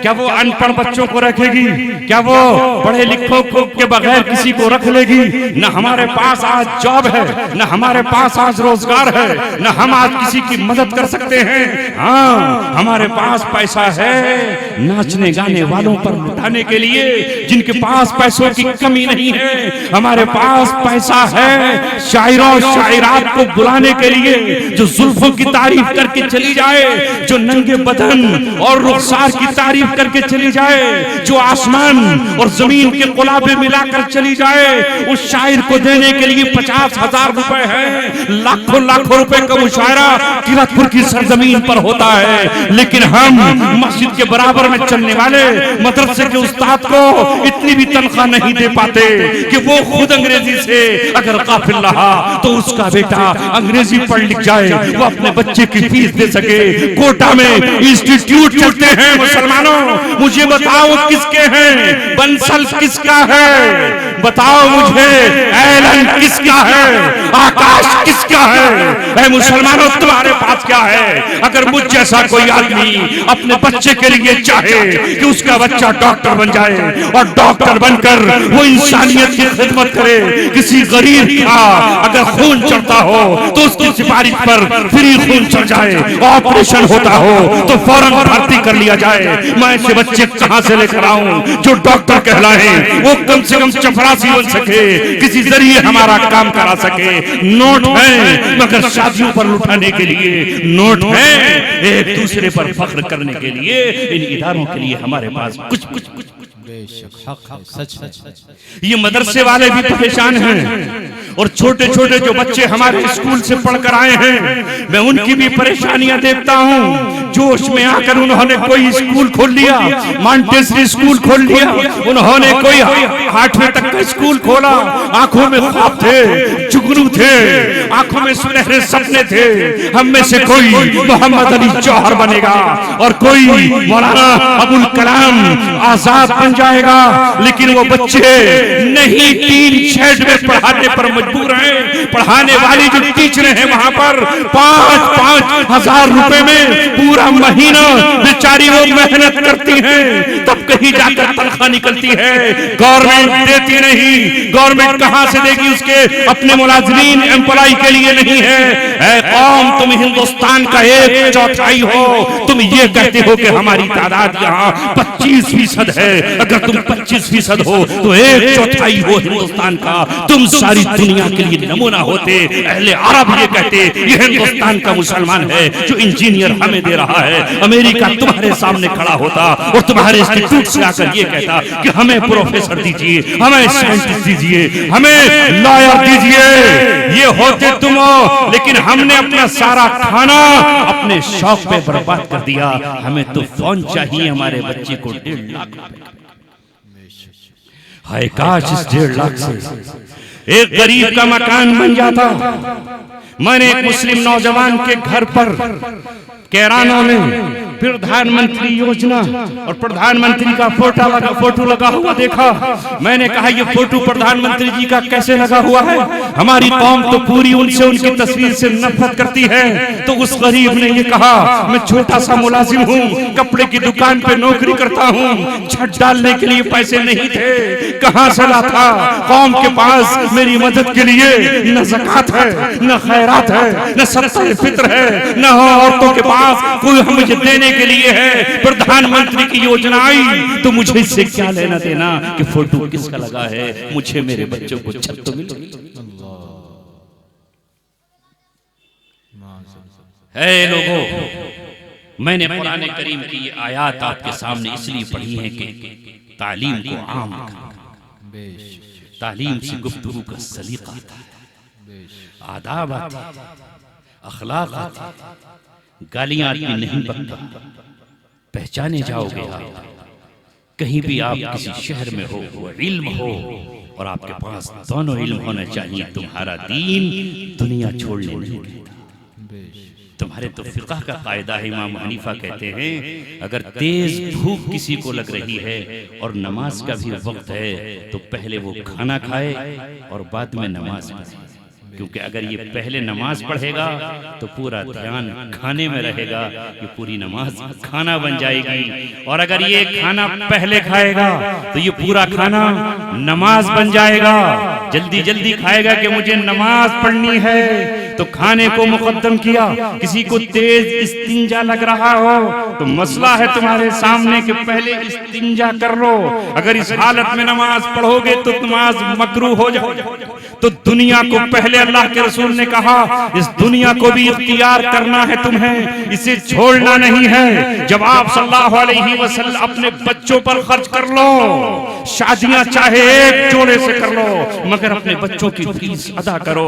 क्या वो अनपढ़ बच्चों को रखेगी? क्या वो पढ़े लिखों को के बगैर किसी को रख लेगी? न हमारे पास आज जॉब है, न हमारे पास आज रोजगार है, न हम आज किसी की मदद कर सकते हैं। हाँ, हमारे पास पैसा है नाचने गाने वालों पर लुटाने के लिए, जिनके पास पैसों की कमी नहीं है। हमारे पास पैसा है शायरों शायरात को बुलाने के लिए, जो जुल्फों की तारीफ करके चली जाए, जो नंगे बदन और रुखसार की तारीफ करके चली जाए, जो आसमान और जमीन के गुलाबे मिलाकर चली जाए, उस शायर को देने के लिए 50,000 रुपए है। लाखों लाखों रुपए का मुशायरा किरतपुर की सरजमीन पर होता है, लेकिन हम मस्जिद के बराबर में चलने वाले मदरसे के उस्ताद को इतनी भी तनख्वाह नहीं दे पाते कि वो खुद अंग्रेजी से अगर काफिल रहा तो उसका बेटा अंग्रेजी पढ़ लिख जाए, वो अपने बच्चे की फीस दे सके। कोटा में इंस्टीट्यूट चलते हैं मुसलमानों, मुझे बताओ किसके हैं? बंसल किसका है? बताओ मुझे, एलन किसका है? आकाश किसका है? मुसलमानों तुम्हारे पास क्या है? अगर मुझ जैसा कोई आदमी अपने बच्चे के लिए चाहे कि उसका बच्चा डॉक्टर बन जाए और डॉक्टर बनकर वो इंसानियत की खिदमत करे, किसी गरीब का अगर खून चढ़ता हो तो उसकी सिफारिश पर फ्री खून चढ़ जाए, ऑपरेशन होता हो तो फौरन भर्ती कर लिया जाए, मैं ऐसे बच्चे कहां से लेकर आऊं जो डॉक्टर कहलाए, वो कम से कम चपरासी बन सके, किसी जरिए हमारा काम करा सके। नोट है मगर शादियों पर लुटाने के लिए नोट है, एक दूसरे पर फख्र करने के लिए इन इदारों के लिए हमारे पास कुछ कुछ कुछ बेशक हक है, सच। ये मदरसे वाले भी परेशान हैं, और छोटे छोटे जो बच्चे हमारे स्कूल से पढ़कर आए हैं, मैं उनकी भी परेशानियां देखता हूं। जोश में आकर उन्होंने कोई स्कूल खोल लिया, मॉन्टेसरी स्कूल खोल लिया, उन्होंने कोई 8वीं तक का स्कूल खोला। आंखों में ख्वाब थे, जुगनू थे, आंखों में सुनहरे सपने थे, हम में से कोई मोहम्मद अली जौहर बनेगा और कोई मौलाना अबुल कलाम आजाद बन जाएगा। लेकिन वो बच्चे नहीं, टीन शेड में पढ़ाने पर मजबूर हैं। पढ़ाने वाली जो टीचर हैं वहां पर 5-5 हजार रुपए में पूरा महीना बेचारी वो मेहनत करती हैं, तब कहीं जाकर तनख्वाह निकलती है। गवर्नमेंट देती नहीं, गवर्नमेंट कहां से देगी? उसके अपने मुलाजिमीन एम्प्लॉय के लिए नहीं है। ऐ कौम, तुम हिंदुस्तान का 1/4 हो, तुम ये कहते हो कि हमारी तादाद यहाँ 25% है। अगर तुम 25% हो तो 1/4 हो हिंदुस्तान का। तुम सारी दुनिया के लिए नमूना होते। अहले अरब ये कहते ये हिंदुस्तान का मुसलमान है जो इंजीनियर हमें दे रहा है। अमेरिका तुम्हारे सामने खड़ा होता और तुम्हारे इंस्टीट्यूट से आकर ये कहता कि हमें प्रोफेसर दीजिए, हमें साइंटिस्ट दीजिए, हमें लॉयर दीजिए। ये होते तुम हो, लेकिन हमने अपना सारा खाना अपने शौक पे बर्बाद कर दिया। हमें तो फोन चाहिए हमारे बच्चे को 1.5 लाख रुपए। हाय काश इस 1.5 लाख से एक गरीब का मकान बन जाता। मैंने एक मुस्लिम नौजवान के घर पर कैराना में प्रधानमंत्री योजना और प्रधानमंत्री का फोटो लगा हुआ देखा। मैंने कहा ये फोटो प्रधानमंत्री जी का कैसे लगा हुआ है? हमारी कौम तो पूरी उनसे, उनकी तस्वीर से नफरत करती है। तो उस गरीब ने ये कहा, मैं छोटा सा मुलाजिम हूँ, कपड़े की दुकान पे नौकरी करता हूँ, छत डालने के लिए पैसे नहीं थे, कहाँ से लाता? कौम के पास मेरी मदद के लिए न ज़कात है, न खैरात है, न सदक़े फित्र है, न औरतों के पास कोई मुझे देने के लिए है। प्रधानमंत्री की योजना आई तो मुझे इससे क्या लेना देना कि फोटो किसका लगा है? मुझे मेरे बच्चों को छत तो मिले। है लोगों, मैंने कुरान करीम की ये आयत आपके सामने इसलिए पढ़ी है कि तालीम को आम रखा। तालीम से गुफ्तगू का सलीका आता है, आदाब आते हैं, अखलाक आते हैं, गालियां आदमी नहीं बकता, पहचाने जाओगे आप। कहीं भी आप किसी शहर में हो, वो इल्म हो और आपके पास दोनों इल्म होना चाहिए। तुम्हारा दीन दुनिया छोड़ने नहीं देता। तुम्हारे तो फिक़ह का कायदा है, इमाम हनीफा कहते हैं अगर तेज भूख किसी को लग रही है और नमाज का भी वक्त है तो पहले वो खाना खाए और बाद में नमाज पढ़े। क्योंकि अगर ये पहले नमाज पढ़ेगा तो पूरा ध्यान खाने में रहेगा, ये पूरी नमाज खाना बन जाएगी। और अगर ये खाना पहले खाएगा तो ये पूरा खाना नमाज बन जाएगा। जल्दी जल्दी खाएगा कि मुझे नमाज पढ़नी है तो खाने को मुकद्दम किया। किसी को तेज इस्तिंजा लग रहा हो तो मसला है तुम्हारे सामने कि पहले इस्तिंजा कर लो। अगर इस हालत में नमाज पढ़ोगे तो नमाज मकरूह हो जाएगी। तो दुनिया को पहले अल्लाह के रसूल ने कहा इस दुनिया को भी इख्तियार करना है तुम्हें, इसे छोड़ना नहीं है। जब आप सल्लल्लाहु अलैहि वसल्लम अपने बच्चों पर खर्च कर लो, शादियां चाहे एक जोड़े से कर लो मगर अपने बच्चों की फीस अदा करो।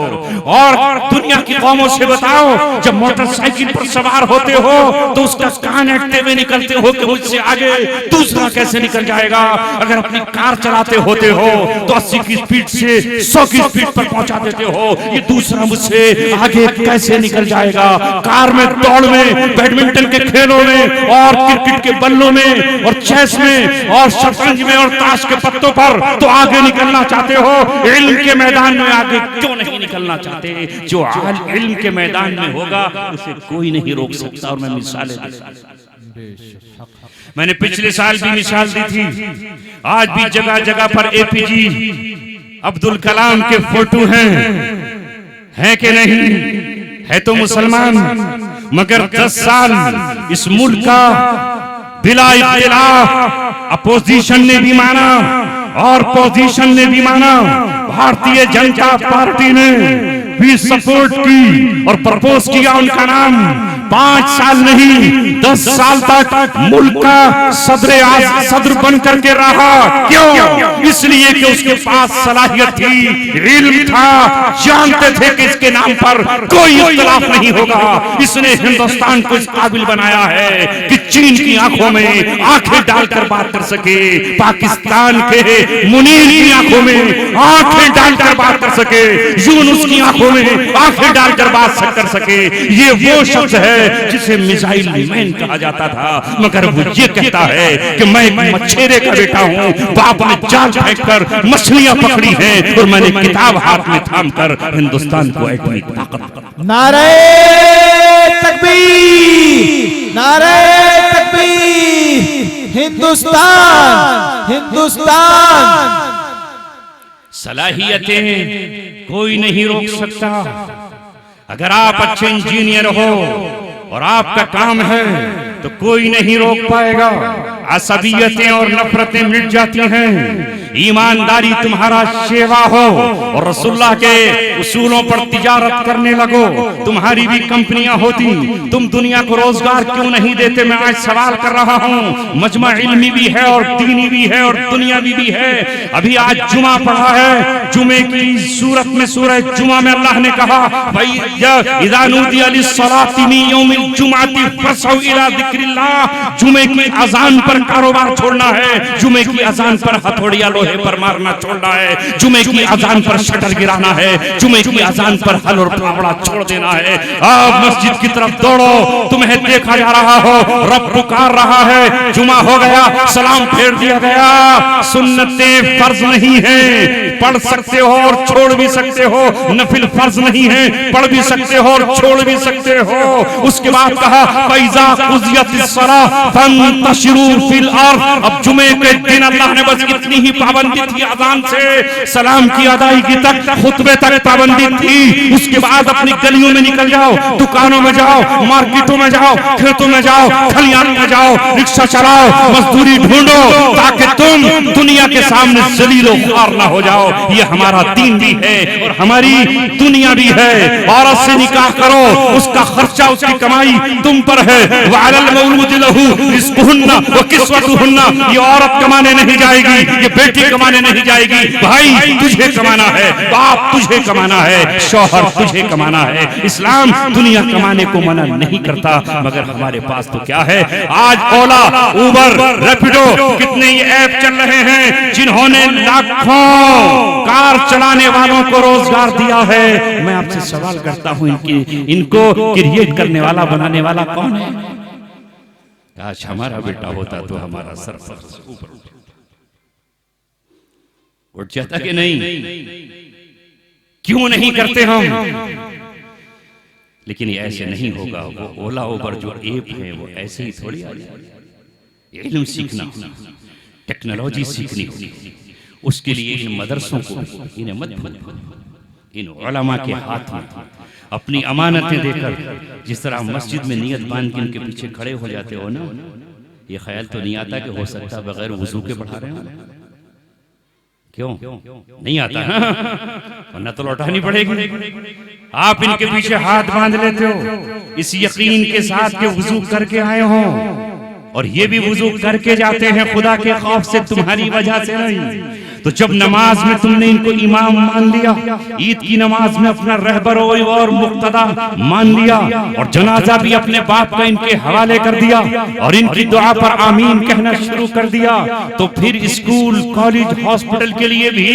और दुनिया की कौमों से बताओ, जब मोटरसाइकिल पर सवार होते हो तो उसका कान अटते हुए निकलते हो कि मुझसे आगे दूसरा कैसे निकल जाएगा। अगर अपनी कार चलाते होते हो तो 80 की स्पीड से 100 की स्पीड पर पहुंचा देते हो, ये दूसरा मुझसे आगे कैसे निकल जाएगा। कार में, दौड़ में, बैडमिंटन के खेलों में और क्रिकेट के बल्लों में और चेस में और शतरंज में और ताश के पत्तों पर तो आगे निकलना चाहते हो, इल्म के मैदान में आगे क्यों नहीं निकलना चाहते? जो इल्म के मैदान में होगा उसे कोई नहीं रोक सकता। और मैं मिसालें मैंने पिछले साल भी मिसाल दी थी, आज भी जगह जगह पर एपीजे अब्दुल कलाम के फोटो हैं कि नहीं? है तो मुसलमान, मगर 10 साल इस मुल्क का बिला इख्तिलाफ अपोजिशन ने भी माना और पोजीशन ने भी माना। भारतीय जनता पार्टी ने भी सपोर्ट की और प्रपोज किया उनका नाम 5 साल नहीं 10 साल तक मुल्क का सदर बन करके रहा। क्यों? इसलिए कि उसके पास सलाहियत थी, इल्म था, जानते थे कि इसके नाम पर कोई इख्तिलाफ नहीं होगा। इसने हिंदुस्तान को इस काबिल बनाया है कि चीन की आंखों में आंखें डालकर बात कर सके, पाकिस्तान के मुनीर की आंखों में आंखें डालकर बात कर सके, यूनुस की आंखों में आंखें डालकर बात कर सके। ये वो शख्स है जिसे मिसाइल मैन कहा जाता था, मगर वो ये कहता है कि मैं एक मछेरे का बेटा हूँ, बाप ने जाल फेंककर मछलियां पकड़ी हैं और मैंने किताब हाथ में थामकर हिंदुस्तान को एटमी ताकत। नारे तकबीर, नारे तकबीर, हिंदुस्तान, हिंदुस्तान। सलाहियतें कोई नहीं रोक सकता। अगर आप अच्छे इंजीनियर हो और आपका काम है तो कोई नहीं रोक पाएगा। असबियतें और नफरतें मिट जाती हैं। ईमानदारी तुम्हारा शेवा हो और रसूलुल्लाह के उसूलों पर तिजारत करने लगो, तुम्हारी भी कंपनियां होती। तुम दुनिया को रोजगार क्यों नहीं देते? मैं आज सवाल कर रहा हूँ। मजमा इल्मी भी है और दीनी भी है और दुनियावी भी है। अभी आज जुमा पढ़ा है, जुमे की सूरत में सूरह जुमा में अल्लाह ने कहा भाई इज़ा नूदिया लिस्सलाति मिन यौमिल जुमअति फसौ इला ज़िक्रिल्लाह। जुमे की अजान पर कारोबार छोड़ना है, जुमे की अजान पर हथौड़िया लोहे पर मारना छोड़ना है, जुमे की अजान पर शटर गिराना है, जुमे की अजान पर हल और फावड़ा छोड़ देना है। आप मस्जिद की तरफ दौड़ो, तुम्हें देखा जा रहा हो, रब पुकार रहा है। जुमा हो गया, सलाम फेर दिया गया। सुन्नतें फर्ज नहीं है, पढ़ सकते हो और छोड़ भी सकते हो। नफिल फर्ज नहीं है, पढ़ भी सकते हो और छोड़ भी सकते हो। उसके बाद कहा फैज़ा क़ुज़ियतिस सलाह फंतशिरू फिल अर्ज़। अब जुमे के दिन अल्लाह ने बस इतनी ही पाबंदी थी, अज़ान से सलाम की अदायगी तक, खुतबे तक पाबंदी थी। उसके बाद अपनी गलियों में निकल जाओ, दुकानों में जाओ, मार्केटों में जाओ, खेतों में जाओ, खलियान में जाओ, रिक्शा चलाओ, मजदूरी ढूंढो, ताकि तुम दुनिया के सामने ज़लीलो ख्वार ना हो जाओ। ये हमारा दीन भी है और हमारी दुनिया भी है। औरत से निकाह करो, उसका खर्चा, उसकी कमाई तुम पर है। वअलल मौलूद लहू रिज़्क़ुहुन्ना व किस्वतुहुन्ना। ये औरत कमाने नहीं जाएगी, ये बेटी कमाने नहीं जाएगी। भाई तुझे कमाना है, बाप तुझे कमाना है, शौहर तुझे कमाना है। इस्लाम दुनिया कमाने को मना नहीं करता, मगर हमारे पास तो क्या है आज ओला, उबर, रैपिडो, कितने ये ऐप चल रहे हैं जिन्होंने लाखों कार चलाने वालों को रोजगार दिया है। मैं आपसे सवाल करता हूं, इनको क्रिएट करने वाला, बनाने वाला कौन है? आज हमारा बेटा होता तो हमारा सर ऊपर उठ जाता कि नहीं? क्यों नहीं करते हम? लेकिन ये ऐसे नहीं होगा। वो ओला उबर जो ऐप है वो ऐसे ही थोड़ी आ जाए। इल्म सीखना, टेक्नोलॉजी सीखनी होगी, उसके लिए इन मदरसों को इन्हें मत इन उलमा के हाथ में अपनी अमानतें देकर, जिस तरह मस्जिद में नियत बांध के इनके पीछे खड़े हो जाते हो ना, ये ख्याल तो नहीं आता कि हो सकता है बगैर वजू के पढ़ा रहे हो। क्यों नहीं आता? वरना तो लौटानी पड़ेगी। आप इनके पीछे हाथ बांध लेते हो इस यकीन के साथ कि वजू करके आए हो, और ये भी वजू करके जाते हैं खुदा के खौफ से, तुम्हारी वजह से नहीं। तो जब नमाज में तुमने इनको इमाम मान लिया, ईद की नमाज में अपना रहबर और मुक्तदा मान लिया, और जनाजा भी अपने बाप का इनके हवाले कर दिया, और इनकी दुआ पर आमीन कहना शुरू कर दिया, तो फिर स्कूल, कॉलेज, हॉस्पिटल के लिए भी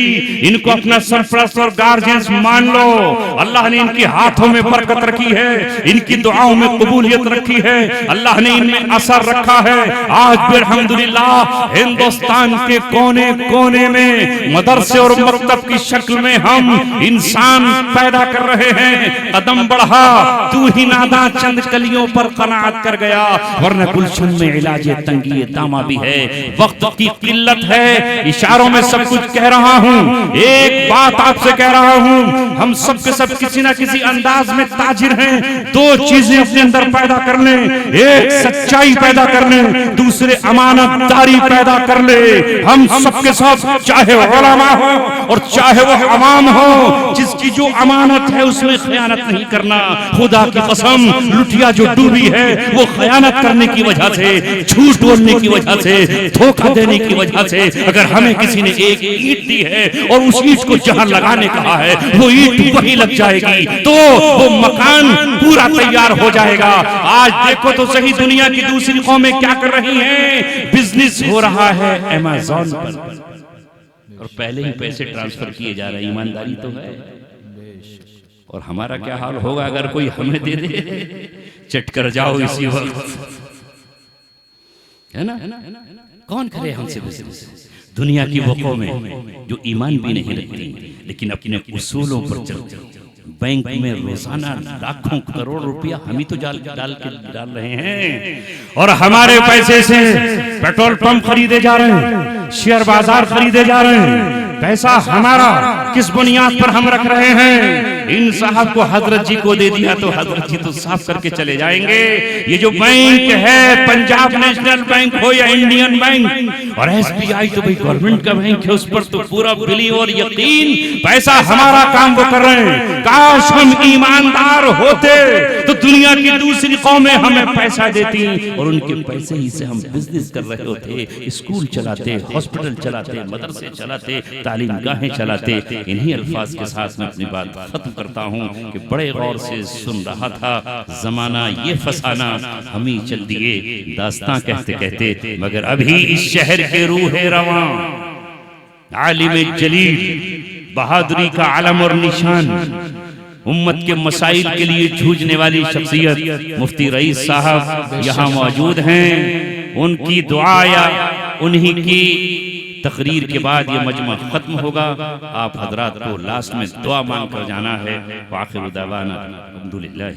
इनको अपना सरपरस्त और गार्जियंस मान लो। अल्लाह ने इनके हाथों में बरकत रखी है, इनकी दुआओं में कबूलियत रखी है, अल्लाह ने इनमें असर रखा है। आज भी अल्हम्दुलिल्लाह हिंदुस्तान के कोने कोने में मदरसे और मकतब की शक्ल में हम इंसान पैदा कर रहे हैं। कदम बढ़ा, तू ही नादा चंद कलियों पर कनाअत कर गया, वरना गुलशन में इलाज तंगी दामा भी है। वक्त की किल्लत है, इशारों में सब कुछ कह रहा हूँ। एक बात आपसे कह रहा हूँ, हम सब के सब किसी ना किसी अंदाज में ताजिर हैं। दो चीजें अपने अंदर पैदा कर ले, एक सच्चाई पैदा कर ले, दूसरे अमानतदारी पैदा कर ले। हम सबके सब, चाहे उलमा हो और चाहे वो अवाम हो, जिस उसकी जो अमानत है उसमें खयानत नहीं करना। खुदा की कसम, लुटिया जो डूबी है वो खयानत करने की वजह से, झूठ बोलने की वजह से, धोखा देने की वजह से। अगर हमें किसी ने एक ईंट दी है और उस ईंट को जहां लगाने कहा है वो ईंट वही लग जाएगी तो वो मकान पूरा तैयार हो जाएगा। आज देखो तो सही, दुनिया की दूसरी कौमें क्या कर रही हैं? बिजनेस हो रहा है अमेज़न पर और पहले ही पैसे ट्रांसफर किए जा रहे हैं। ईमानदारी तो है। और हमारा क्या हाल होगा अगर कोई हमें दे दे, चट कर जाओ इसी वक्त, है ना? कौन करे हमसे बिजनेस? दुनिया की वो कौमें जो ईमान भी नहीं रखती लेकिन अपने उसूलों पर चलती, बैंक में रोजाना लाखों करोड़ रुपया हम ही तो डाल रहे हैं। और हमारे पैसे से पेट्रोल पंप खरीदे जा रहे हैं, शेयर बाजार खरीदे जा रहे हैं। पैसा हमारा किस बुनियाद पर हम रख रहे हैं? इन साहब को हजरत जी को दे दिया तो हजरत जी तो साफ करके चले जाएंगे। ये जो बैंक है, पंजाब नेशनल बैंक हो या इंडियन बैंक और SBI, तो भाई गवर्नमेंट का बैंक है, उस पर तो पूरा बिलीव और यकीन, पैसा हमारा काम वो कर रहे हैं। काश हम ईमानदार होते तो दुनिया की दूसरी कौमें हमें पैसा देती और उनके पैसे ही से हम बिजनेस कर रहे होते, स्कूल चलाते, हॉस्पिटल चलाते, मदरसे चलाते, तालीम गाहें चलाते। इन्हीं अल्फाज के साथ मैं अपनी बात खत्म करता हूँ कि बड़े गौर से सुन रहा था, जमाना ये फसाना हम ही चल दिए दास्तां कहते कहते, मगर अभी इस शहर के रूह रवां, आलिम जलील, बहादुरी का आलम और निशान, उम्मत के मसाइल के लिए जूझने वाली शख्सियत मुफ्ती रईस साहब यहाँ मौजूद हैं। उनकी दुआ या उन्हीं की तकरीर के बाद ये मजमा खत्म होगा। आप हजरात को लास्ट में दुआ मांग कर जाना है। वाखिर दावाना अल्हम्दुलिल्लाह।